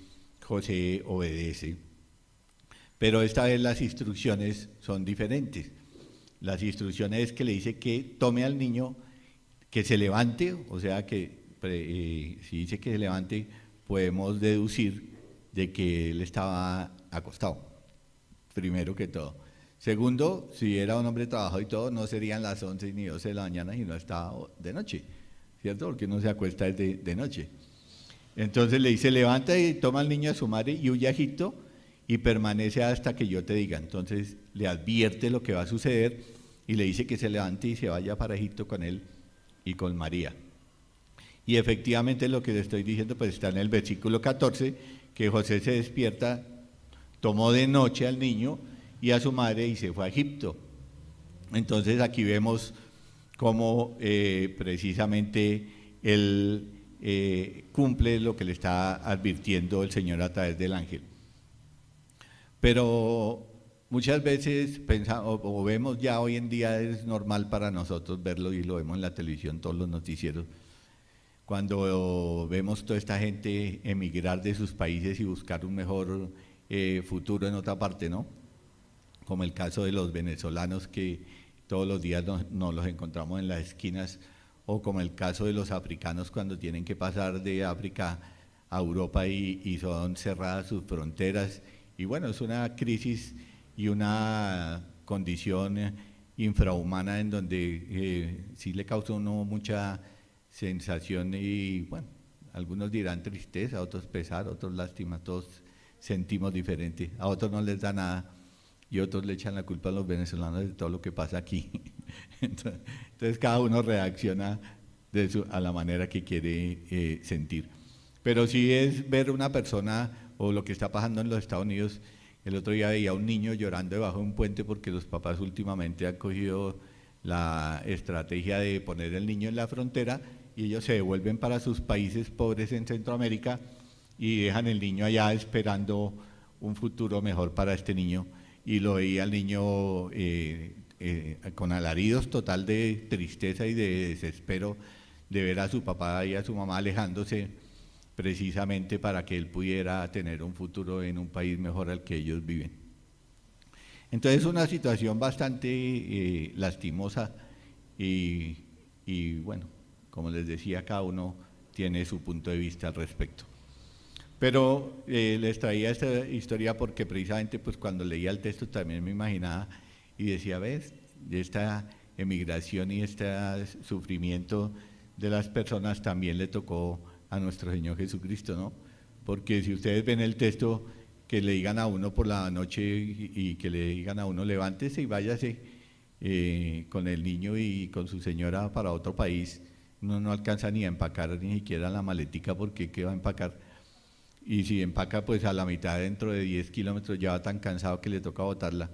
José obedece. Pero esta vez las instrucciones son diferentes. Las instrucciones es que le dice que tome al niño, que se levante, o sea que si dice que se levante, podemos deducir de que él estaba acostado, primero que todo. Segundo, si era un hombre trabajado y todo, no serían las 11 ni 12 de la mañana y no estaba de noche, ¿cierto? Porque uno se acuesta de noche. Entonces le dice, levanta y toma al niño a su madre y huye a Egipto y permanece hasta que yo te diga. Entonces le advierte lo que va a suceder y le dice que se levante y se vaya para Egipto con él y con María. Y efectivamente lo que le estoy diciendo pues está en el versículo 14, que José se despierta, tomó de noche al niño y a su madre y se fue a Egipto. Entonces aquí vemos cómo precisamente él cumple lo que le está advirtiendo el Señor a través del ángel. Pero muchas veces pensamos, o vemos ya hoy en día, es normal para nosotros verlo y lo vemos en la televisión, todos los noticieros, cuando vemos toda esta gente emigrar de sus países y buscar un mejor futuro en otra parte, ¿no? Como el caso de los venezolanos que todos los días nos los encontramos en las esquinas, o como el caso de los africanos cuando tienen que pasar de África a Europa y son cerradas sus fronteras. Y bueno, es una crisis y una condición infrahumana en donde sí le causa a uno mucha sensación y bueno, algunos dirán tristeza, otros pesar, otros lástima, todos sentimos diferente, a otros no les da nada y otros le echan la culpa a los venezolanos de todo lo que pasa aquí. Entonces cada uno reacciona a la manera que quiere sentir. Pero sí es ver una persona o lo que está pasando en los Estados Unidos. El otro día veía a un niño llorando debajo de un puente porque los papás últimamente han cogido la estrategia de poner el niño en la frontera y ellos se devuelven para sus países pobres en Centroamérica y dejan el niño allá esperando un futuro mejor para este niño. Y lo veía al niño con alaridos total de tristeza y de desespero de ver a su papá y a su mamá alejándose precisamente para que él pudiera tener un futuro en un país mejor al que ellos viven. Entonces es una situación bastante lastimosa y bueno, como les decía, cada uno tiene su punto de vista al respecto. Pero les traía esta historia porque precisamente pues cuando leía el texto también me imaginaba y decía, ves, esta emigración y este sufrimiento de las personas también le tocó a nuestro Señor Jesucristo, ¿no? Porque si ustedes ven el texto, que le digan a uno por la noche y que le digan a uno, levántese y váyase con el niño y con su señora para otro país, uno no alcanza ni a empacar ni siquiera la maletica, porque ¿qué va a empacar? Y si empaca, pues a la mitad dentro de 10 kilómetros ya va tan cansado que le toca botarla.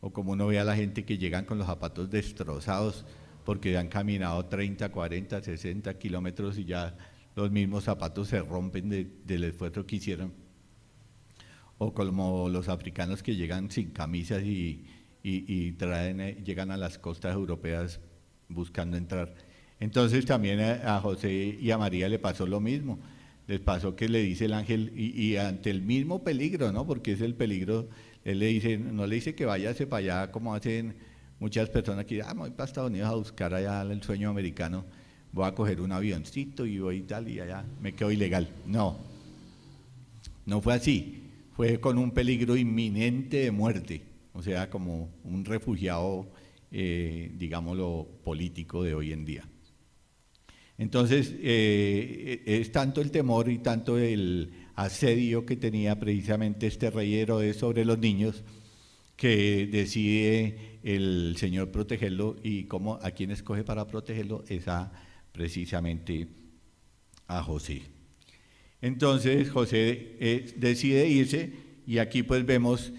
O como uno ve a la gente que llegan con los zapatos destrozados porque han caminado 30, 40, 60 kilómetros y ya los mismos zapatos se rompen del esfuerzo que hicieron. O como los africanos que llegan sin camisas y llegan a las costas europeas buscando entrar. Entonces también a José y a María le pasó lo mismo. Les pasó que le dice el ángel, y ante el mismo peligro, ¿no? Porque es el peligro, él le dice, no le dice que váyase para allá como hacen muchas personas que dicen, voy para Estados Unidos a buscar allá el sueño americano, voy a coger un avioncito y voy y tal, y allá me quedo ilegal. No, no fue así, fue con un peligro inminente de muerte, o sea, como un refugiado, digámoslo, político de hoy en día. Entonces, es tanto el temor y tanto el asedio que tenía precisamente este rey Herodes sobre los niños, que decide el Señor protegerlo. ¿Y cómo, a quién escoge para protegerlo? Es precisamente a José. Entonces José decide irse, y aquí pues vemos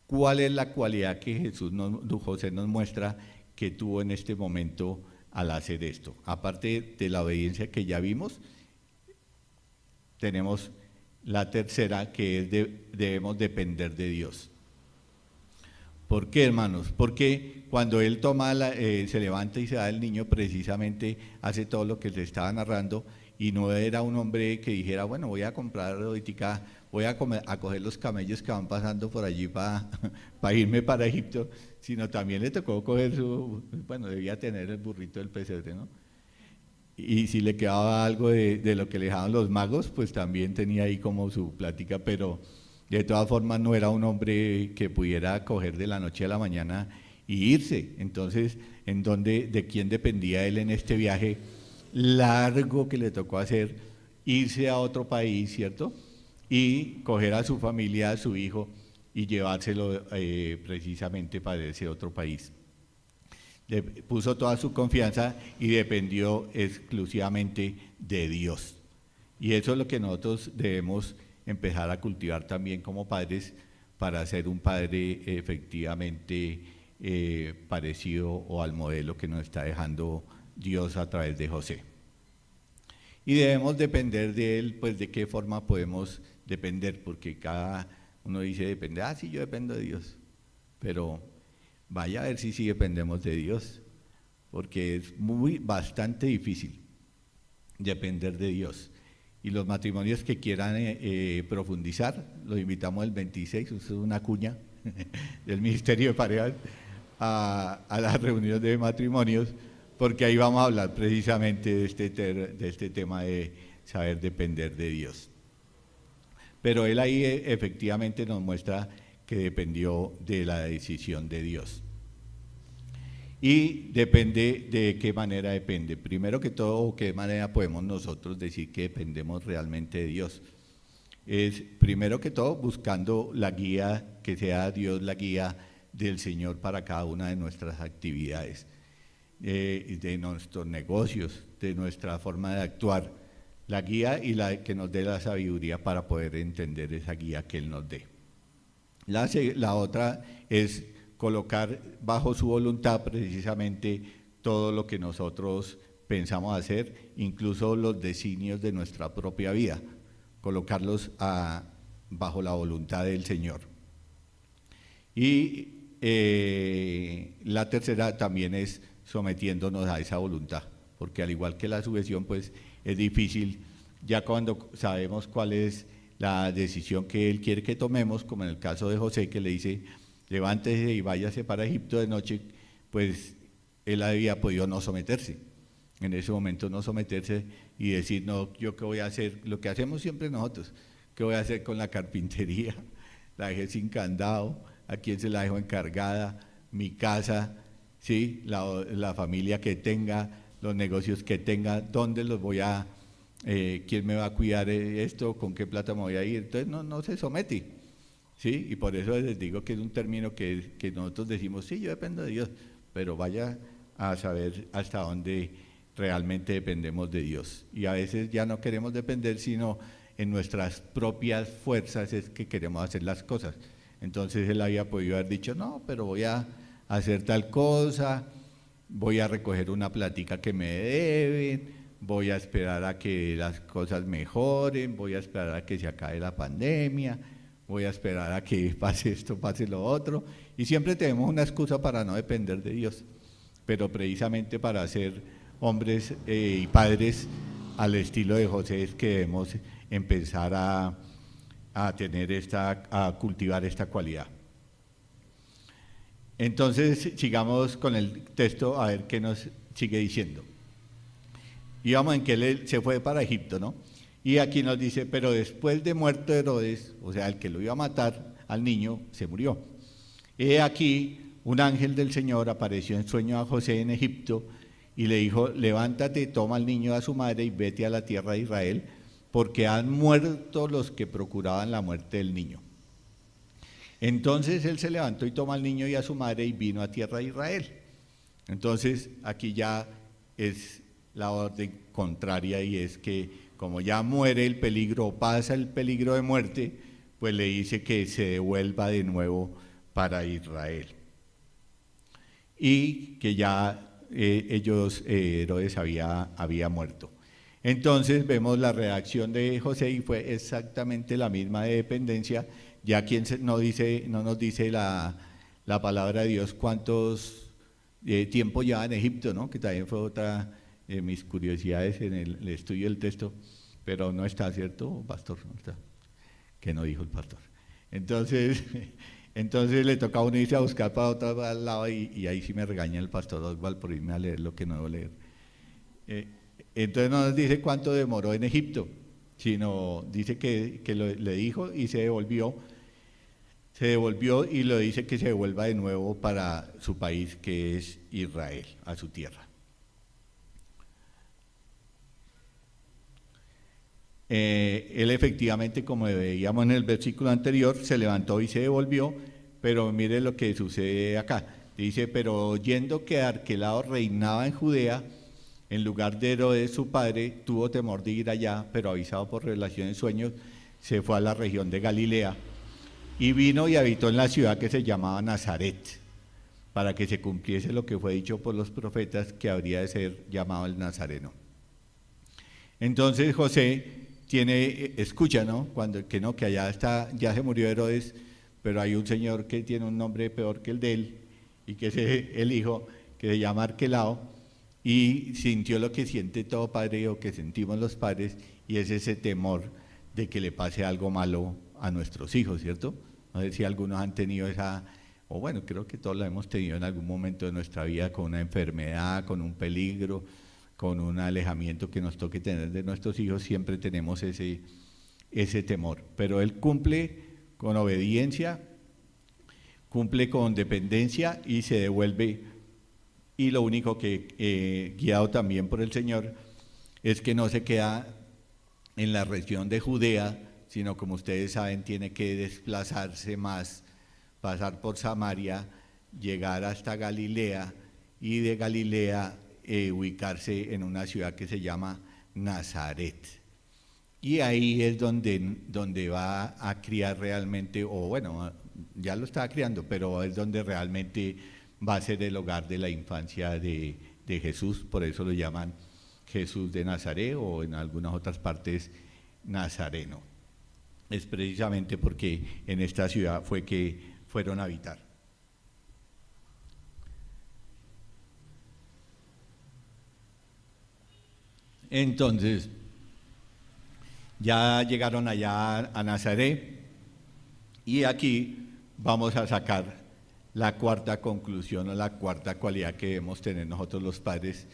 cuál es la cualidad que José nos muestra que tuvo en este momento al hacer esto. Aparte de la obediencia que ya vimos, tenemos la tercera, que es debemos depender de Dios. ¿Por qué, hermanos? Porque cuando él se levanta y se da el niño, precisamente hace todo lo que le estaba narrando, y no era un hombre que dijera, bueno, voy a comprar ahorita, voy a coger los camellos que van pasando por allí para irme para Egipto, sino también le tocó coger debía tener el burrito del pesebre, ¿no? Y si le quedaba algo de lo que le dejaban los magos, pues también tenía ahí como su plática, pero de todas formas no era un hombre que pudiera coger de la noche a la mañana y irse. Entonces, ¿de quién dependía él en este viaje largo que le tocó hacer? Irse a otro país, ¿cierto? Y coger a su familia, a su hijo, y llevárselo precisamente para ese otro país. Puso toda su confianza y dependió exclusivamente de Dios. Y eso es lo que nosotros debemos empezar a cultivar también como padres, para ser un padre efectivamente parecido o al modelo que nos está dejando Dios a través de José. Y debemos depender de él. Pues de qué forma podemos depender, porque cada uno dice depende, sí, yo dependo de Dios, pero vaya a ver si sí dependemos de Dios, porque es bastante difícil depender de Dios. Y los matrimonios que quieran profundizar, los invitamos el 26, es una cuña del Ministerio de Parejas, a las reuniones de matrimonios, porque ahí vamos a hablar precisamente de este tema de saber depender de Dios. Pero él ahí efectivamente nos muestra que dependió de la decisión de Dios. Y depende de qué manera depende. Primero que todo, ¿qué manera podemos nosotros decir que dependemos realmente de Dios? Es primero que todo buscando la guía, que sea Dios la guía del Señor para cada una de nuestras actividades, de nuestros negocios, de nuestra forma de actuar. La guía y que nos dé la sabiduría para poder entender esa guía que Él nos dé. La otra es colocar bajo su voluntad precisamente todo lo que nosotros pensamos hacer, incluso los designios de nuestra propia vida, colocarlos bajo la voluntad del Señor. Y la tercera también es sometiéndonos a esa voluntad, porque al igual que la sujeción, pues es difícil ya cuando sabemos cuál es la decisión que Él quiere que tomemos, como en el caso de José, que le dice levántese y váyase para Egipto de noche, pues él había podido no someterse, en ese momento no someterse y decir, no, yo qué voy a hacer, lo que hacemos siempre nosotros, qué voy a hacer con la carpintería, la dejé sin candado, a quién se la dejo encargada, mi casa, ¿sí? la familia que tenga, los negocios que tenga, dónde los voy a, quién me va a cuidar esto, con qué plata me voy a ir. Entonces no se somete. ¿Sí? Y por eso les digo que es un término que nosotros decimos, sí, yo dependo de Dios, pero vaya a saber hasta dónde realmente dependemos de Dios. Y a veces ya no queremos depender, sino en nuestras propias fuerzas es que queremos hacer las cosas. Entonces él había podido haber dicho, no, pero voy a hacer tal cosa, voy a recoger una plática que me deben, voy a esperar a que las cosas mejoren, voy a esperar a que se acabe la pandemia, voy a esperar a que pase esto, pase lo otro, y siempre tenemos una excusa para no depender de Dios, pero precisamente para ser hombres y padres al estilo de José es que debemos empezar a cultivar esta cualidad. Entonces, sigamos con el texto a ver qué nos sigue diciendo. Íbamos en que él se fue para Egipto, ¿no? Y aquí nos dice, pero después de muerto Herodes, o sea, el que lo iba a matar al niño, se murió. He aquí, un ángel del Señor apareció en sueño a José en Egipto y le dijo, levántate, toma al niño a su madre y vete a la tierra de Israel, porque han muerto los que procuraban la muerte del niño. Entonces él se levantó y tomó al niño y a su madre y vino a tierra de Israel. Entonces aquí ya es la orden contraria, y es que como ya muere el peligro o pasa el peligro de muerte, pues le dice que se devuelva de nuevo para Israel. Y que ya Herodes había muerto. Entonces vemos la reacción de José y fue exactamente la misma de dependencia. Ya quien no nos dice la palabra de Dios cuántos tiempo lleva en Egipto, ¿no? Que también fue otra de mis curiosidades en el estudio del texto, pero no está, ¿cierto, pastor? No está, que no dijo el pastor. Entonces le toca a uno irse a buscar para otro lado y ahí sí me regaña el pastor Oswald por irme a leer lo que no debo leer. Entonces no nos dice cuánto demoró en Egipto, sino dice que le dijo y se devolvió y lo dice que se devuelva de nuevo para su país, que es Israel, a su tierra. Él efectivamente, como veíamos en el versículo anterior, se levantó y se devolvió, pero mire lo que sucede acá. Dice, pero oyendo que Arquelao reinaba en Judea, en lugar de Herodes su padre, tuvo temor de ir allá, pero avisado por revelación en sueños, se fue a la región de Galilea y vino y habitó en la ciudad que se llamaba Nazaret, para que se cumpliese lo que fue dicho por los profetas, que habría de ser llamado el Nazareno. Entonces José escucha, ¿no? Que allá está, ya se murió Herodes, pero hay un señor que tiene un nombre peor que el de él, y que es el hijo, que se llama Arquelao, y sintió lo que siente todo padre o que sentimos los padres, y es ese temor de que le pase algo malo a nuestros hijos, ¿cierto? No sé si algunos han tenido o bueno, creo que todos lo hemos tenido en algún momento de nuestra vida, con una enfermedad, con un peligro, con un alejamiento que nos toque tener de nuestros hijos, siempre tenemos ese temor. Pero él cumple con obediencia, cumple con dependencia y se devuelve. Y lo único que, guiado también por el Señor, es que no se queda en la región de Judea, sino, como ustedes saben, tiene que desplazarse más, pasar por Samaria, llegar hasta Galilea, y de Galilea ubicarse en una ciudad que se llama Nazaret. Y ahí es donde va a criar realmente, o bueno, ya lo estaba criando, pero es donde realmente va a ser el hogar de la infancia de Jesús. Por eso lo llaman Jesús de Nazaret, o en algunas otras partes Nazareno. Es precisamente porque en esta ciudad fue que fueron a habitar. Entonces, ya llegaron allá a Nazaret, y aquí vamos a sacar la cuarta conclusión o la cuarta cualidad que debemos tener nosotros los padres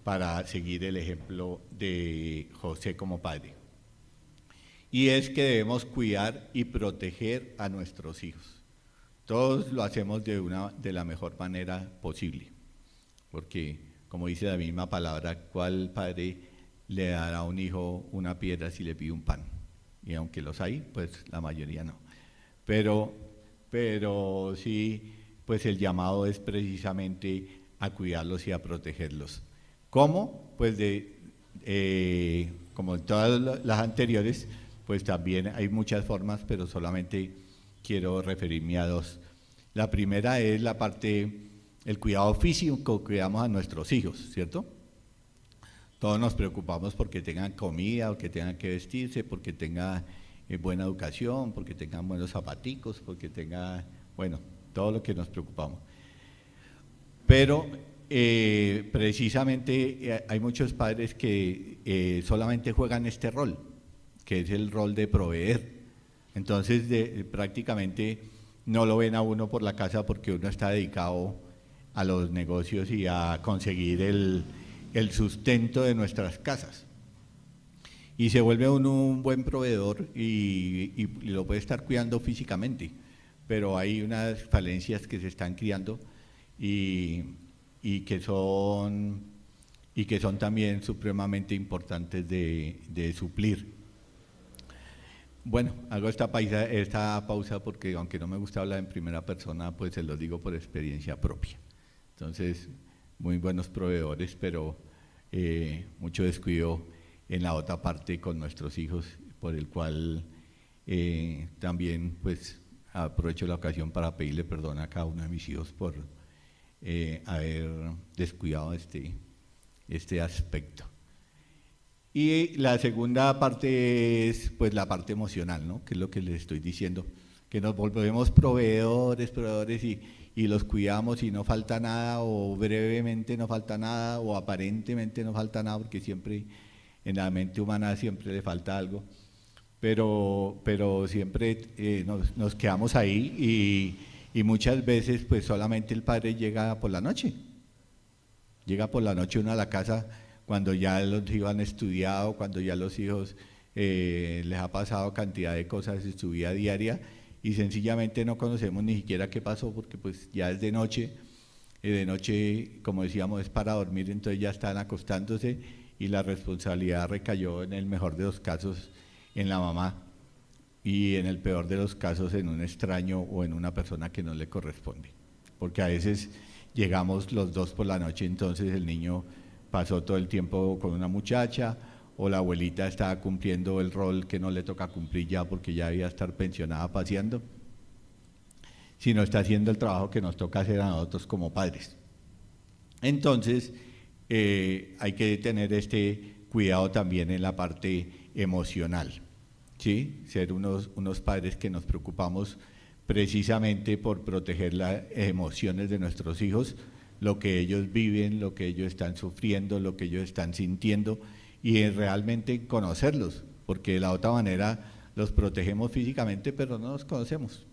para seguir el ejemplo de José como padre. Y es que debemos cuidar y proteger a nuestros hijos. Todos lo hacemos de la mejor manera posible, porque, como dice la misma palabra, ¿cuál padre le dará a un hijo una piedra si le pide un pan? Y aunque los hay, pues la mayoría no. Pero sí, pues el llamado es precisamente a cuidarlos y a protegerlos. ¿Cómo? Pues como en todas las anteriores, pues también hay muchas formas, pero solamente quiero referirme a dos. La primera es la parte, el cuidado físico que damos a nuestros hijos, ¿cierto? Todos nos preocupamos porque tengan comida, porque tengan que vestirse, porque tengan buena educación, porque tengan buenos zapaticos, porque tengan, bueno, todo lo que nos preocupamos. Pero precisamente hay muchos padres que solamente juegan este rol, que es el rol de proveer. Entonces prácticamente no lo ven a uno por la casa porque uno está dedicado a los negocios y a conseguir el sustento de nuestras casas. Y se vuelve uno un buen proveedor y lo puede estar cuidando físicamente, pero hay unas falencias que se están criando y que son también supremamente importantes de suplir. Bueno, hago esta pausa porque aunque no me gusta hablar en primera persona, pues se lo digo por experiencia propia. Entonces, muy buenos proveedores, pero mucho descuido en la otra parte con nuestros hijos, por el cual también pues aprovecho la ocasión para pedirle perdón a cada uno de mis hijos por haber descuidado este aspecto. Y la segunda parte es pues la parte emocional, ¿no? Que es lo que les estoy diciendo, que nos volvemos proveedores y los cuidamos y no falta nada, o brevemente no falta nada, o aparentemente no falta nada, porque siempre en la mente humana siempre le falta algo, pero siempre nos quedamos ahí y muchas veces pues solamente el padre llega por la noche uno a la casa cuando ya los hijos han estudiado, cuando ya los hijos les ha pasado cantidad de cosas en su vida diaria y sencillamente no conocemos ni siquiera qué pasó porque pues ya es de noche, como decíamos es para dormir, entonces ya están acostándose y la responsabilidad recayó en el mejor de los casos en la mamá y en el peor de los casos en un extraño o en una persona que no le corresponde, porque a veces llegamos los dos por la noche, entonces el niño pasó todo el tiempo con una muchacha o la abuelita estaba cumpliendo el rol que no le toca cumplir ya porque ya debía estar pensionada paseando, sino está haciendo el trabajo que nos toca hacer a nosotros como padres. Entonces hay que tener este cuidado también en la parte emocional, ¿sí? Ser unos padres que nos preocupamos precisamente por proteger las emociones de nuestros hijos, lo que ellos viven, lo que ellos están sufriendo, lo que ellos están sintiendo y realmente conocerlos, porque de la otra manera los protegemos físicamente pero no los conocemos,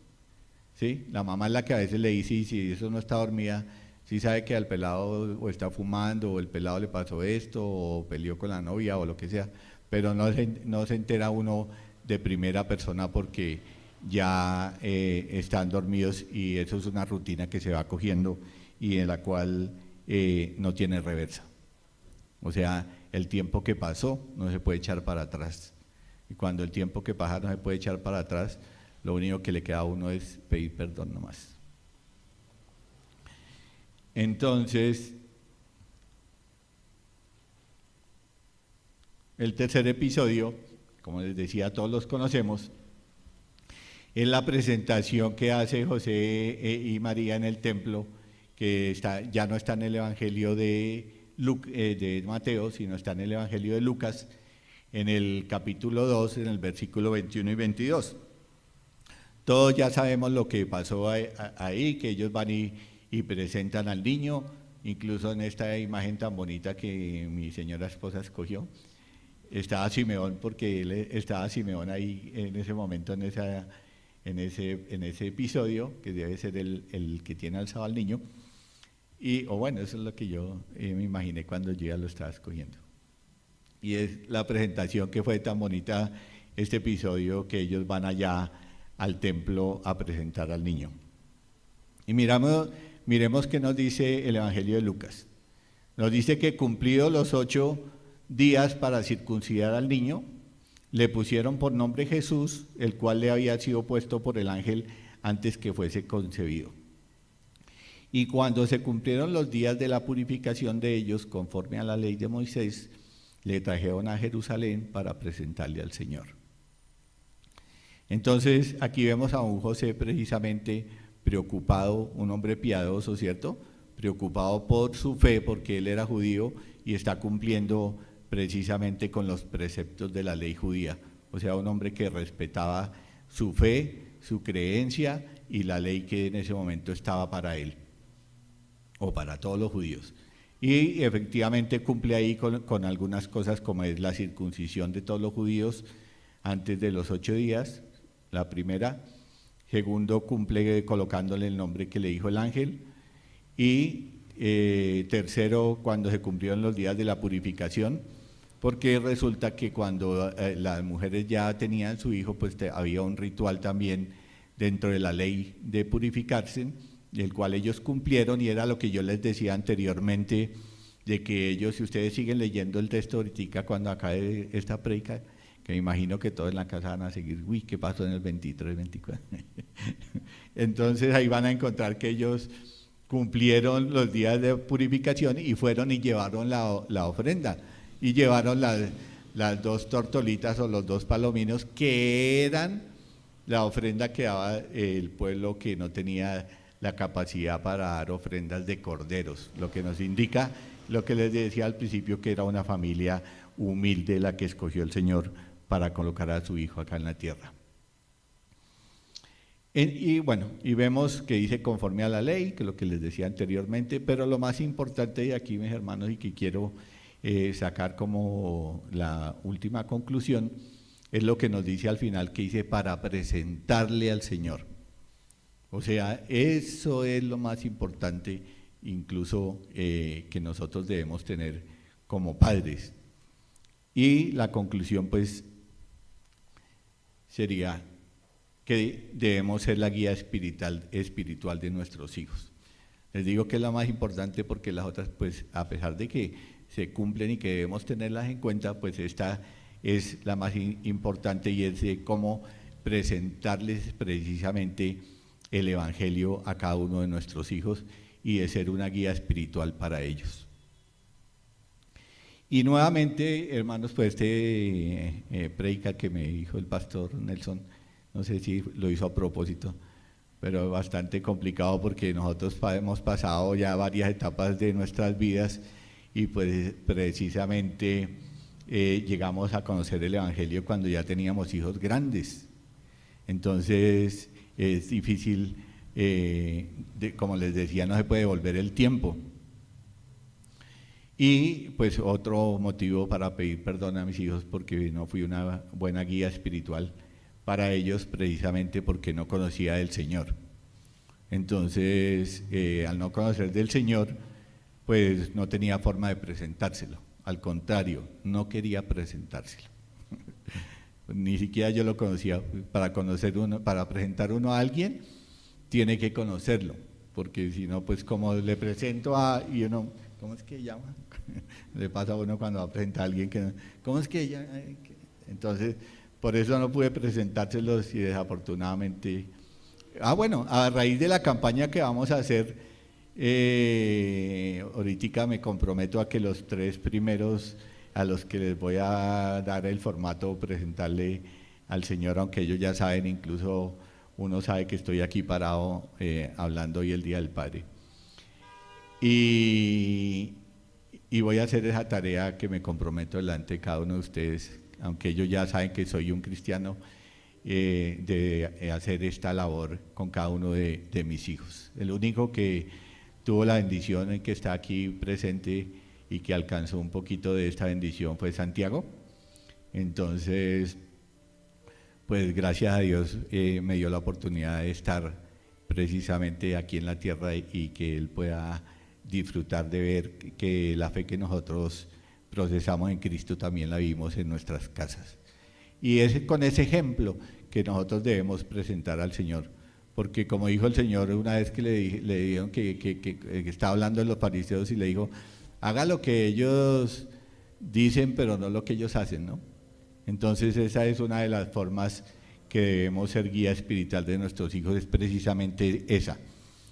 ¿sí? La mamá es la que a veces le dice, si eso no está dormida, si sabe que al pelado o está fumando o el pelado le pasó esto o peleó con la novia o lo que sea, pero no se entera uno de primera persona porque ya están dormidos y eso es una rutina que se va cogiendo y en la cual no tiene reversa. O sea, el tiempo que pasó no se puede echar para atrás. Y cuando el tiempo que pasa no se puede echar para atrás, lo único que le queda a uno es pedir perdón nomás. Entonces, el tercer episodio, como les decía, todos los conocemos, es la presentación que hace José y María en el templo, que ya no está en el Evangelio de Mateo, sino está en el Evangelio de Lucas, en el capítulo 2, en el versículo 21 y 22. Todos ya sabemos lo que pasó ahí, que ellos van y presentan al niño, incluso en esta imagen tan bonita que mi señora esposa escogió, estaba Simeón, porque estaba Simeón ahí en ese momento, en ese episodio, que debe ser el que tiene alzado al niño, o bueno, eso es lo que yo me imaginé cuando yo ya lo estaba escogiendo. Y es la presentación que fue tan bonita, este episodio, que ellos van allá al templo a presentar al niño. Y miremos qué nos dice el Evangelio de Lucas. Nos dice que cumplidos los 8 días para circuncidar al niño, le pusieron por nombre Jesús, el cual le había sido puesto por el ángel antes que fuese concebido. Y cuando se cumplieron los días de la purificación de ellos, conforme a la ley de Moisés, le trajeron a Jerusalén para presentarle al Señor. Entonces, aquí vemos a un José precisamente preocupado, un hombre piadoso, ¿cierto? Preocupado por su fe, porque él era judío y está cumpliendo precisamente con los preceptos de la ley judía. O sea, un hombre que respetaba su fe, su creencia y la ley que en ese momento estaba para él, o para todos los judíos. Y efectivamente cumple ahí con algunas cosas, como es la circuncisión de todos los judíos antes de los 8 días, la primera. Segundo, cumple colocándole el nombre que le dijo el ángel. Y tercero, cuando se cumplieron los días de la purificación, porque resulta que cuando las mujeres ya tenían su hijo, pues había un ritual también dentro de la ley de purificarse, el cual ellos cumplieron, y era lo que yo les decía anteriormente, de que ellos, si ustedes siguen leyendo el texto ahorita cuando acabe esta predica, que me imagino que todos en la casa van a seguir, uy, ¿qué pasó en el 23, 24? Entonces ahí van a encontrar que ellos cumplieron los días de purificación y fueron y llevaron la ofrenda, y llevaron las 2 tortolitas o los 2 palominos, que eran la ofrenda que daba el pueblo que no tenía la capacidad para dar ofrendas de corderos, lo que nos indica lo que les decía al principio, que era una familia humilde la que escogió el Señor para colocar a su hijo acá en la tierra. Y vemos que dice conforme a la ley, que es lo que les decía anteriormente, pero lo más importante de aquí, mis hermanos, y que quiero sacar como la última conclusión, es lo que nos dice al final, que dice para presentarle al Señor. O sea, eso es lo más importante, incluso que nosotros debemos tener como padres. Y la conclusión pues sería que debemos ser la guía espiritual de nuestros hijos. Les digo que es la más importante porque las otras, pues a pesar de que se cumplen y que debemos tenerlas en cuenta, pues esta es la más importante, y es de cómo presentarles precisamente el Evangelio a cada uno de nuestros hijos y de ser una guía espiritual para ellos. Y nuevamente, hermanos, pues predica que me dijo el pastor Nelson, no sé si lo hizo a propósito, pero bastante complicado porque nosotros hemos pasado ya varias etapas de nuestras vidas y pues precisamente llegamos a conocer el Evangelio cuando ya teníamos hijos grandes. Entonces es difícil, como les decía, no se puede devolver el tiempo. Y pues otro motivo para pedir perdón a mis hijos, porque no fui una buena guía espiritual para ellos, precisamente porque no conocía del Señor. Entonces, al no conocer del Señor, pues no tenía forma de presentárselo. Al contrario, no quería presentárselo. Ni siquiera yo lo conocía. Para presentar uno a alguien, tiene que conocerlo, porque si no, pues como le presento y uno, ¿cómo es que llama? Le pasa a uno cuando va a presentar a alguien que no, ¿cómo es que ella? Entonces, por eso no pude presentárselos y desafortunadamente. A raíz de la campaña que vamos a hacer, ahorita me comprometo a que los 3 primeros a los que les voy a dar el formato, presentarle al Señor, aunque ellos ya saben, incluso uno sabe que estoy aquí parado hablando hoy el Día del Padre. Y voy a hacer esa tarea que me comprometo delante de cada uno de ustedes, aunque ellos ya saben que soy un cristiano, de hacer esta labor con cada uno de mis hijos. El único que tuvo la bendición y que está aquí presente y que alcanzó un poquito de esta bendición fue Santiago. Entonces, pues gracias a Dios me dio la oportunidad de estar precisamente aquí en la tierra y que él pueda disfrutar de ver que la fe que nosotros procesamos en Cristo también la vivimos en nuestras casas. Y es con ese ejemplo que nosotros debemos presentar al Señor, porque como dijo el Señor una vez que le dijeron que estaba hablando de los fariseos y le dijo, haga lo que ellos dicen pero no lo que ellos hacen, ¿no? Entonces esa es una de las formas que debemos ser guía espiritual de nuestros hijos, es precisamente esa,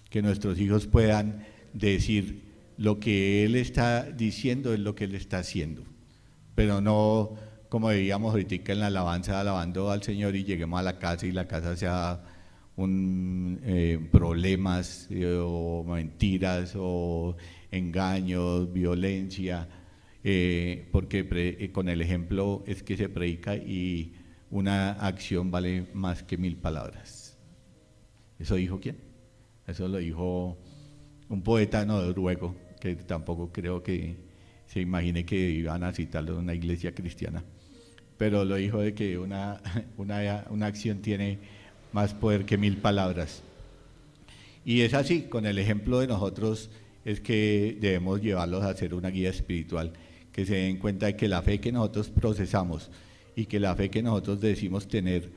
que nuestros hijos puedan decir lo que Él está diciendo es lo que Él está haciendo, pero no como veíamos ahorita en la alabanza, alabando al Señor y lleguemos a la casa y la casa sea problemas o mentiras o engaños, violencia, porque con el ejemplo es que se predica y una acción vale más que 1000 palabras. ¿Eso dijo quién? Eso lo dijo un poeta noruego, que tampoco creo que se imagine que iban a citarlo en una iglesia cristiana, pero lo dijo de que una acción tiene más poder que 1000 palabras. Y es así, con el ejemplo de nosotros es que debemos llevarlos a hacer una guía espiritual, que se den cuenta de que la fe que nosotros procesamos y que la fe que nosotros decimos tener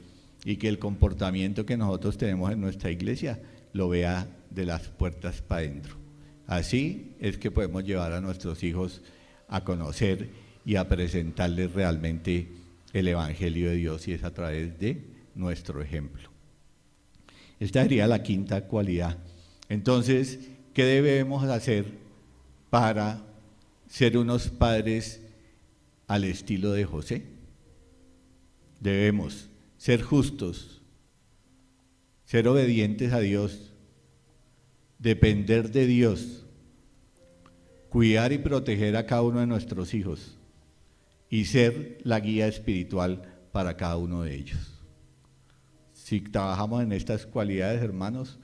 y que el comportamiento que nosotros tenemos en nuestra iglesia lo vea de las puertas para adentro. Así es que podemos llevar a nuestros hijos a conocer y a presentarles realmente el Evangelio de Dios, y es a través de nuestro ejemplo. Esta sería la quinta cualidad. Entonces, ¿qué debemos hacer para ser unos padres al estilo de José? Debemos ser justos, ser obedientes a Dios, depender de Dios, cuidar y proteger a cada uno de nuestros hijos y ser la guía espiritual para cada uno de ellos. Si trabajamos en estas cualidades, hermanos,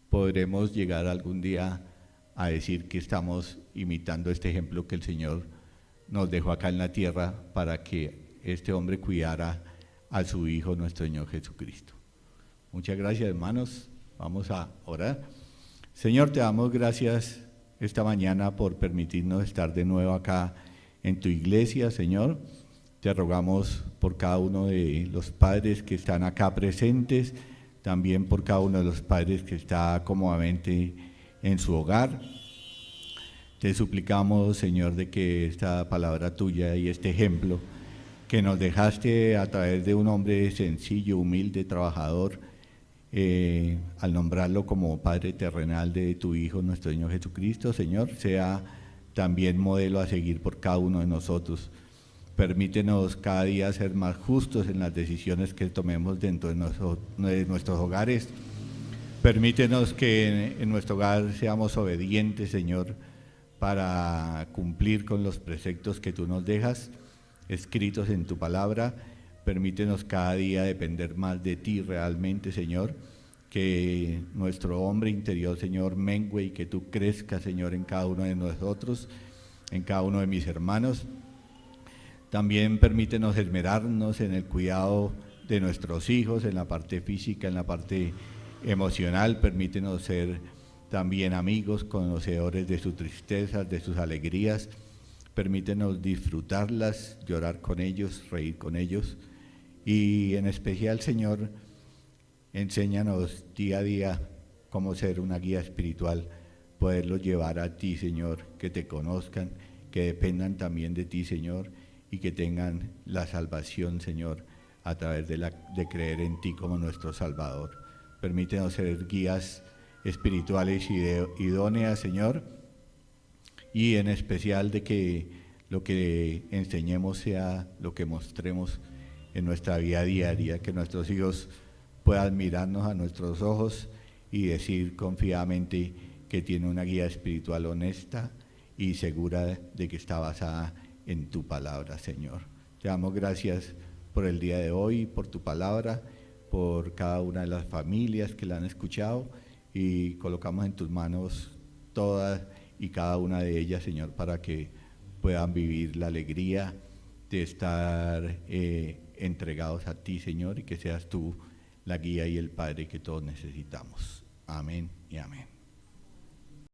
podremos llegar algún día a decir que estamos imitando este ejemplo que el Señor nos dejó acá en la tierra para que este hombre cuidara a su Hijo, nuestro Señor Jesucristo. Muchas gracias, hermanos. Vamos a orar. Señor, te damos gracias esta mañana por permitirnos estar de nuevo acá en tu iglesia, Señor. Te rogamos por cada uno de los padres que están acá presentes, también por cada uno de los padres que está cómodamente en su hogar. Te suplicamos, Señor, de que esta palabra tuya y este ejemplo que nos dejaste a través de un hombre sencillo, humilde, trabajador, al nombrarlo como Padre terrenal de tu Hijo, nuestro Señor Jesucristo, Señor, sea también modelo a seguir por cada uno de nosotros. Permítenos cada día ser más justos en las decisiones que tomemos dentro de nuestros hogares. Permítenos que en nuestro hogar seamos obedientes, Señor, para cumplir con los preceptos que tú nos dejas, escritos en tu palabra. Permítenos cada día depender más de ti realmente, Señor, que nuestro hombre interior, Señor, mengue y que tú crezcas, Señor, en cada uno de nosotros, en cada uno de mis hermanos. También permítenos esmerarnos en el cuidado de nuestros hijos, en la parte física, en la parte emocional. Permítenos ser también amigos, conocedores de sus tristezas, de sus alegrías. Permítenos disfrutarlas, llorar con ellos, reír con ellos. Y en especial, Señor, enséñanos día a día cómo ser una guía espiritual, poderlos llevar a ti, Señor, que te conozcan, que dependan también de ti, Señor, y que tengan la salvación, Señor, a través de creer en ti como nuestro Salvador. Permítenos ser guías espirituales idóneas, Señor, y en especial de que lo que enseñemos sea lo que mostremos en nuestra vida diaria, que nuestros hijos puedan mirarnos a nuestros ojos y decir confiadamente que tiene una guía espiritual honesta y segura de que está basada en tu palabra, Señor. Te damos gracias por el día de hoy, por tu palabra, por cada una de las familias que la han escuchado, y colocamos en tus manos todas y cada una de ellas, Señor, para que puedan vivir la alegría de estar entregados a ti, Señor, y que seas tú la guía y el Padre que todos necesitamos. Amén y amén.